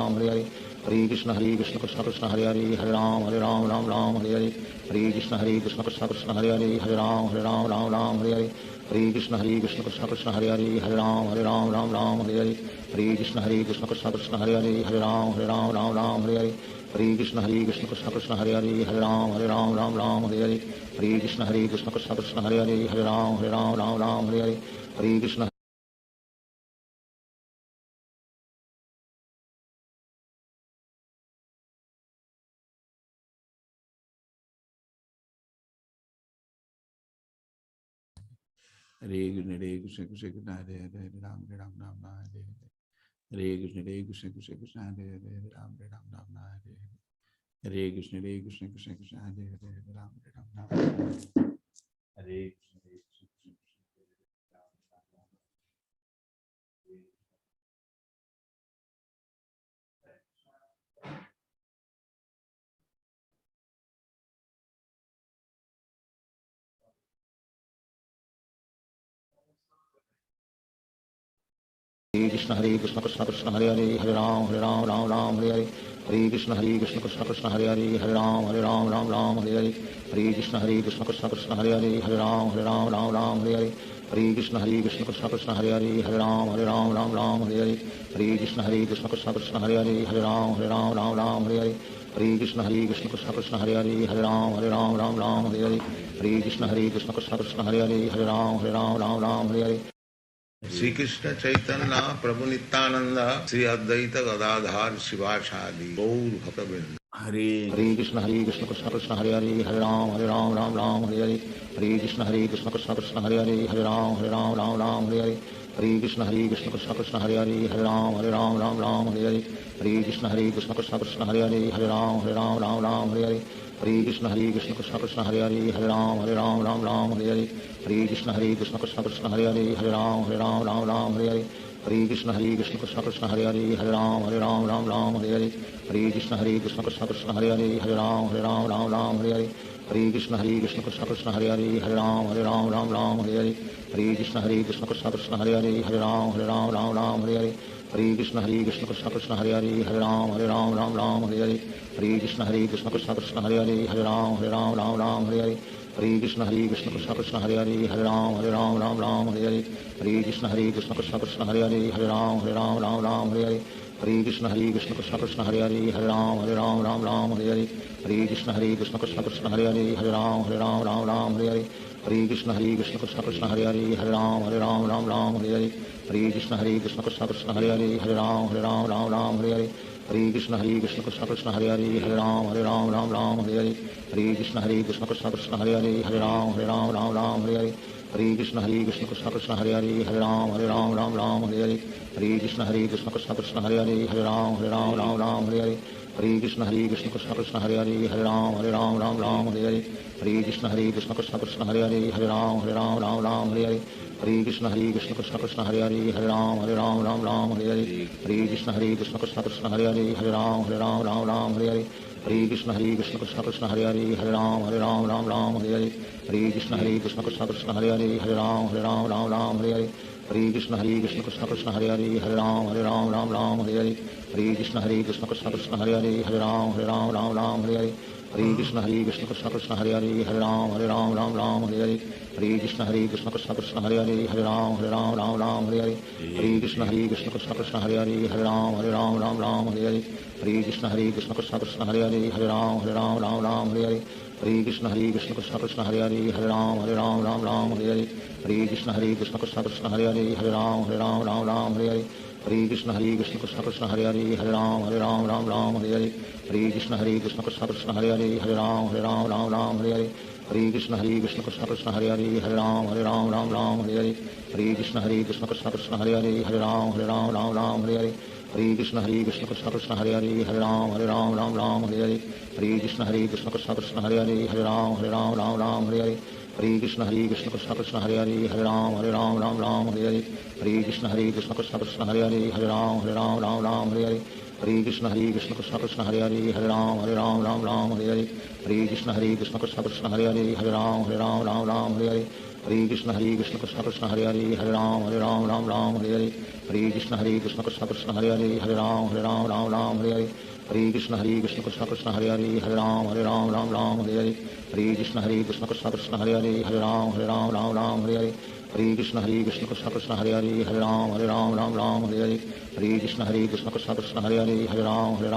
Hare Ram Hare Hare Hare Krishna Krishna Krishna Hare Hare Hare Ram Hare Hare Hare Krishna Krishna Krishna Hare Hare Hare Ram Hare Hare Hare Krishna Krishna Krishna Hare Hare Hare Ram Hare Hare Hare Krishna Krishna Krishna Hare Hare Hare Ram Hare Hare Hare Krishna Krishna Krishna Hare Hare Hare Ram Hare Hare Hare Krishna Krishna Krishna Hare Hare Hare Ram Hare Hare Hare Krishna Krishna Krishna Hare Hare Hare Ram Hare Hare Hare Krishna Hare Krishna Krishna Krishna Hare Hare Hare Ram Ram Hare Hare. Hare Krishna Krishna Krishna Hare Hare Hare Ram Ram Hare Hare. Hare Krishna Krishna Krishna Hare Hare Hare Ram Ram Hare Hare. Hare Krishna Krishna Krishna Hare Ram Ram Hare Hare. Hare Krishna Krishna Krishna Hare Hare Hare Ram Ram Hare Hare. Hare Krishna Krishna Krishna Hare Hare Hare Ram Ram Hare Hare. Hare Krishna Krishna Krishna Hare Hare Hare Ram Hare Hare. Hare Krishna Krishna Krishna Hare Hare Hare Ram Hare Hare. Hare Krishna Krishna Krishna Hare Hare Hare Ram Hare Hare. Hare Krishna Krishna Krishna Hare Hare Hare Ram Hare Hare. Hare Krishna Krishna Krishna Hare Hare Hare Ram Hare Hare. Shri Krishna Chaitanya Prabhu Nityanand Shri Advaita Gadadhar Shivacharya Gaur भक्तवृंद। Hare Krishna Krishna Krishna Hare Hare Hare Ram Ram Hare Hare. Hare Krishna Krishna Krishna Hare Hare Hare Ram Ram Hare Hare. Hare Krishna Krishna Krishna Hare Hare Hare Ram Ram Hare Hare. Hare Krishna Krishna Krishna Hare Hare Hare Ram Ram Hare Hare. Hare Krishna Krishna Krishna Hare Hare Hare Ram Ram Hare Hare. Hare Krishna Krishna Krishna Hare Hare Hare Ram Ram Hare Hare. Hare Krishna Krishna Krishna Hare Hare Hare Ram Ram Hare Hare. Hare Krishna Krishna Krishna Hare Hare Hare Ram Ram Hare Hare. Hare Krishna Krishna Krishna Hare Hare Hare Ram Ram Hare Hare. Hare Krishna Krishna Krishna Hare Hare Hare Ram Ram Hare Hare. Hare Krishna Krishna Krishna Hare Hare Hare Ram Ram Hare Hare. Hare Krishna Krishna Krishna Hare Hare Hare Ram Ram Hare Hare. Hare Krishna Krishna Krishna Hare Hare Hare Ram Ram Hare Hare. Hare Krishna Krishna Krishna Hare Hare Hare Ram Ram Hare Hare. Hare Krishna Krishna Krishna Hare Hare Hare Ram Ram Hare Hare. Hare Krishna Krishna Krishna Hare Hare Hare Ram Ram Hare Hare. Hare Krishna Krishna Krishna Hare Hare Hare Ram Ram Hare Hare. Hare Krishna Krishna Krishna Hare Hare Hare Ram Ram Hare Hare. Hare Krishna Krishna Krishna Hare Hare Hare Ram Ram Hare Hare. Hare Krishna Krishna Krishna Hare Hare Hare Ram Ram Hare Hare. Hare Krishna Krishna Krishna Hare Hare Hare Ram Ram Hare Hare. Hare Krishna Krishna Krishna Hare Hare Hare Ram Ram Hare Hare. Hare Krishna Krishna Krishna Hare Hare Hare Ram Ram Hare Hare. Hare Krishna Krishna Krishna Hare Hare Hare Ram Ram Hare Hare. Hare Krishna Krishna Krishna Hare Hare Hare Ram Ram Hare Hare. Hare Krishna Krishna Krishna Hare Hare Hare Ram Ram Hare Hare. Hare Krishna Krishna Krishna Hare Hare Hare Ram Ram Hare Hare. Hare Krishna Krishna Krishna Hare Hare Hare Ram Ram Hare Hare. Hare Krishna Krishna Krishna Hare Hare Hare Ram Ram Hare Hare. Hare Krishna Krishna Krishna Hare Hare Hare Ram Ram Hare Hare. Hare Krishna Krishna Krishna Hare Hare Hare Ram Ram Hare Hare. Hare Krishna Krishna Krishna Hare Hare Hare Ram Ram Hare Hare. Hare Krishna Krishna Krishna Hare Hare Hare Ram Ram Hare Hare. Hare Krishna Krishna Krishna Hare Hare Hare Ram Ram Hare Hare. Hare Krishna Krishna Krishna Hare Hare Hare Ram Ram Hare Hare. Hare Krishna Krishna Krishna Hare Hare Hare Ram Ram Hare Hare. Hare Krishna Krishna Krishna Hare Hare Hare Ram Ram Hare Hare. Hare Krishna Krishna Krishna Hare Hare Hare Ram Ram Hare Hare. Hare Krishna Krishna Krishna Hare Hare Hare Ram Ram Hare Hare. Hare Krishna Krishna Krishna Hare Hare Hare Ram Ram Hare Hare. Hare Krishna Krishna Krishna Hare Hare Hare Ram Ram Hare Hare. Hare Krishna Krishna Krishna Hare Hare Hare Ram Ram Hare Hare. Hare Krishna Krishna Krishna Hare Hare Hare Ram Ram Hare Hare. Hare Krishna Krishna Krishna Hare Hare Hare Ram Ram Hare Hare. Hare Krishna Krishna Krishna Hare Hare Hare Ram Ram Hare Hare. Hare Krishna Krishna Krishna Hare Hare Hare Ram Ram Hare Hare. Hare Krishna Krishna Krishna Hare Hare Hare Ram Ram Hare Hare. Hare Krishna Krishna Krishna Hare Hare Hare Ram Ram Hare Hare. Hare Krishna Krishna Krishna Hare Hare Hare Ram Ram Hare Hare. Hare Krishna Krishna Krishna Hare Hare Hare Ram Ram Hare Hare. Hare Krishna Krishna Krishna Hare Hare Hare Ram Ram Hare Hare. Hare Krishna Krishna Krishna Hare Hare Hare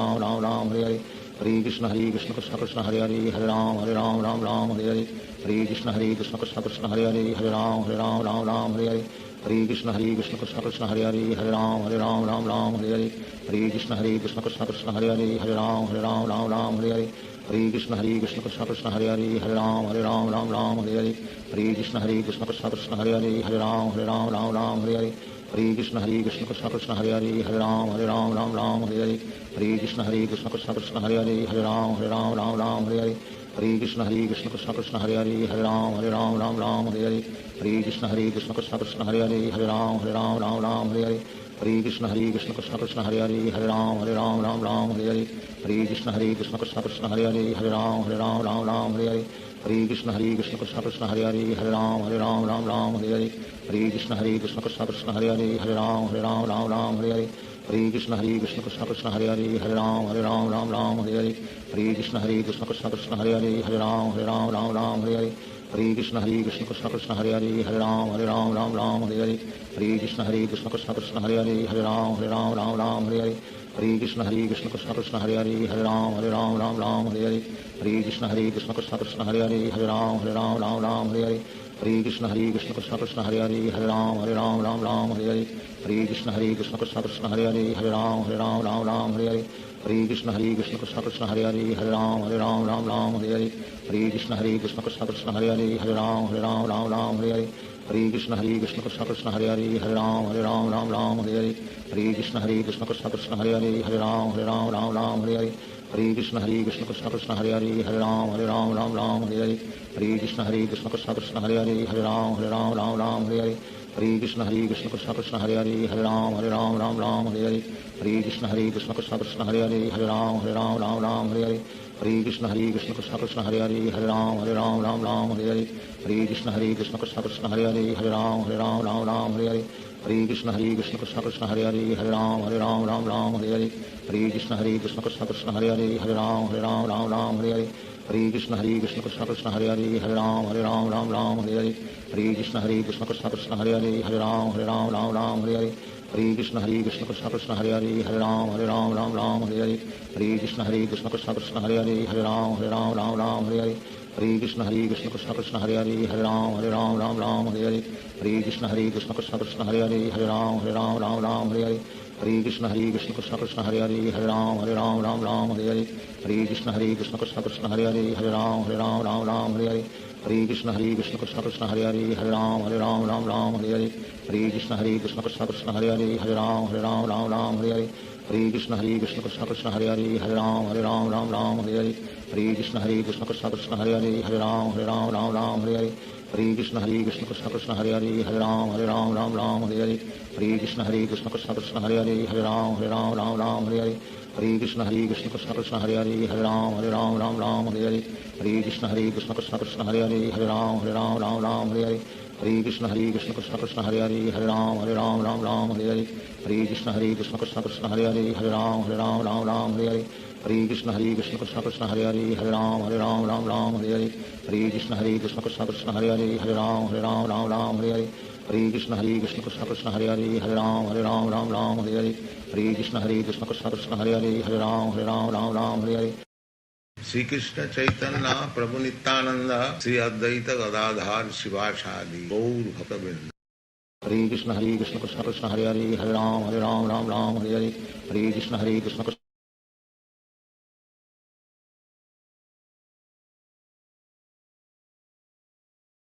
Ram Ram Hare Hare. Hare Krishna Krishna Krishna Hare Hare Hare Ram Ram Hare Hare. Hare Krishna Krishna Krishna Hare Hare Hare Ram Ram Hare Hare. Hare Krishna Krishna Krishna Hare Hare Hare Ram Ram Ram Hare Hare Hare Krishna Krishna Krishna Hare Hare Hare Ram Ram Hare Hare Hare Krishna Krishna Krishna Hare Hare Hare Ram Ram Hare Hare Hare Krishna Krishna Krishna Hare Hare Hare Ram Ram Hare Hare Hare Krishna Krishna Krishna Hare Hare Hare Ram Ram Hare Hare Hare Krishna Krishna Krishna Hare Hare Hare Ram Hare Hare Hare Krishna Krishna Krishna Hare Hare Hare Ram Hare Hare Hare Krishna Krishna Krishna Hare Hare Hare Ram Hare Hare Hare Krishna Krishna Krishna Hare Hare Hare Ram Hare Hare Hare Krishna Krishna Krishna Hare Hare Hare Ram Hare Hare Hare Krishna Krishna Krishna Hare Hare Hare Ram Hare Hare Hare Krishna Krishna Krishna Hare Hare Hare Ram Hare Hare Hare Krishna Krishna Krishna Hare Hare Hare Ram Hare Hare Hare Krishna Krishna Krishna Hare Hare Hare Ram Hare Hare Hare Krishna Krishna Krishna Hare Hare Hare Ram Hare Hare Hare Krishna Krishna Krishna Hare Hare Hare Ram Hare Hare Hare Krishna Krishna Krishna Hare Hare Hare Ram Hare Hare Hare Krishna Krishna Krishna Hare Hare Hare Ram Hare Hare Hare Krishna Krishna Krishna Hare Hare Hare Ram Hare Hare Hare Krishna Krishna Krishna Hare Hare Hare Ram Hare Hare Hare Krishna Krishna Krishna Hare Hare Hare Ram Hare Hare Hare Krishna Krishna Krishna Hare Hare Hare Ram Hare Hare Hare Krishna Krishna Krishna Hare Hare Hare Ram Hare Hare Hare Krishna Krishna Krishna Hare Hare Hare Ram Hare Hare Hare Krishna Krishna Krishna Hare Hare Hare Ram Hare Hare Hare Krishna Krishna Krishna Hare Hare Hare Ram Hare Hare Hare Krishna Krishna Krishna Hare Hare Hare Ram Hare Hare Hare Krishna Krishna Krishna Hare Hare Hare Ram Hare Hare Hare Krishna Krishna Krishna Hare Hare Hare Ram Hare Hare Hare Krishna Krishna Krishna Hare Hare Hare Ram Hare Hare Hare Krishna Krishna Krishna Hare Hare Hare Ram Hare Hare Hare Krishna Krishna Krishna Hare Hare Hare Ram Hare Hare Hare Krishna Krishna Krishna Hare Hare Hare Ram Hare Hare Hare Krishna Krishna Krishna Hare Hare Hare Ram Hare Hare Hare Krishna Krishna Krishna Hare Hare Hare Ram Hare Hare Hare Krishna Krishna Krishna Hare Hare Hare Ram Hare Hare Hare Krishna Krishna Krishna Hare Hare Hare Ram Hare Hare Hare Krishna Krishna Krishna Hare Hare Hare Ram Hare Hare Hare Krishna Krishna Krishna Hare Hare Hare Ram Hare Hare Hare Krishna Krishna Krishna Hare Hare Hare Ram Hare Hare Hare Krishna Krishna Krishna Hare Hare Hare Ram Hare Hare Hare Krishna Krishna Krishna Hare Hare Hare Ram Hare Hare Hare Krishna Krishna Krishna Hare Hare Hare Ram Hare Hare Hare Krishna Krishna Krishna Hare Hare Hare Ram Hare Hare Hare Krishna Krishna Krishna Hare Hare Hare Ram Hare Hare Hare Krishna Krishna Krishna Hare Hare Hare Ram Hare Hare Hare Krishna Krishna Krishna Hare Hare Hare Ram Hare Hare Hare Krishna Krishna Krishna Hare Hare Hare Ram Hare Hare Hare Krishna Krishna Krishna Hare Hare Hare Ram Hare Hare Hare Krishna Krishna Krishna Hare Hare Hare Ram Hare Hare Hare Krishna Krishna Krishna Hare Hare Hare Ram Hare Hare Hare Krishna Krishna Krishna Hare Hare Hare Ram Hare Hare Hare Krishna Krishna Krishna Hare Hare Hare Ram Hare Hare Hare Krishna Krishna Krishna Hare Hare Hare Ram Hare Hare Shri Krishna Chaitanya Prabhu Nityanand Shri Advaita Gadadhar शिवासादि Gaur भक्तवृंद। Hare Krishna Krishna Krishna Hare Hare Hare Ram Hare Hare Hare Krishna Krishna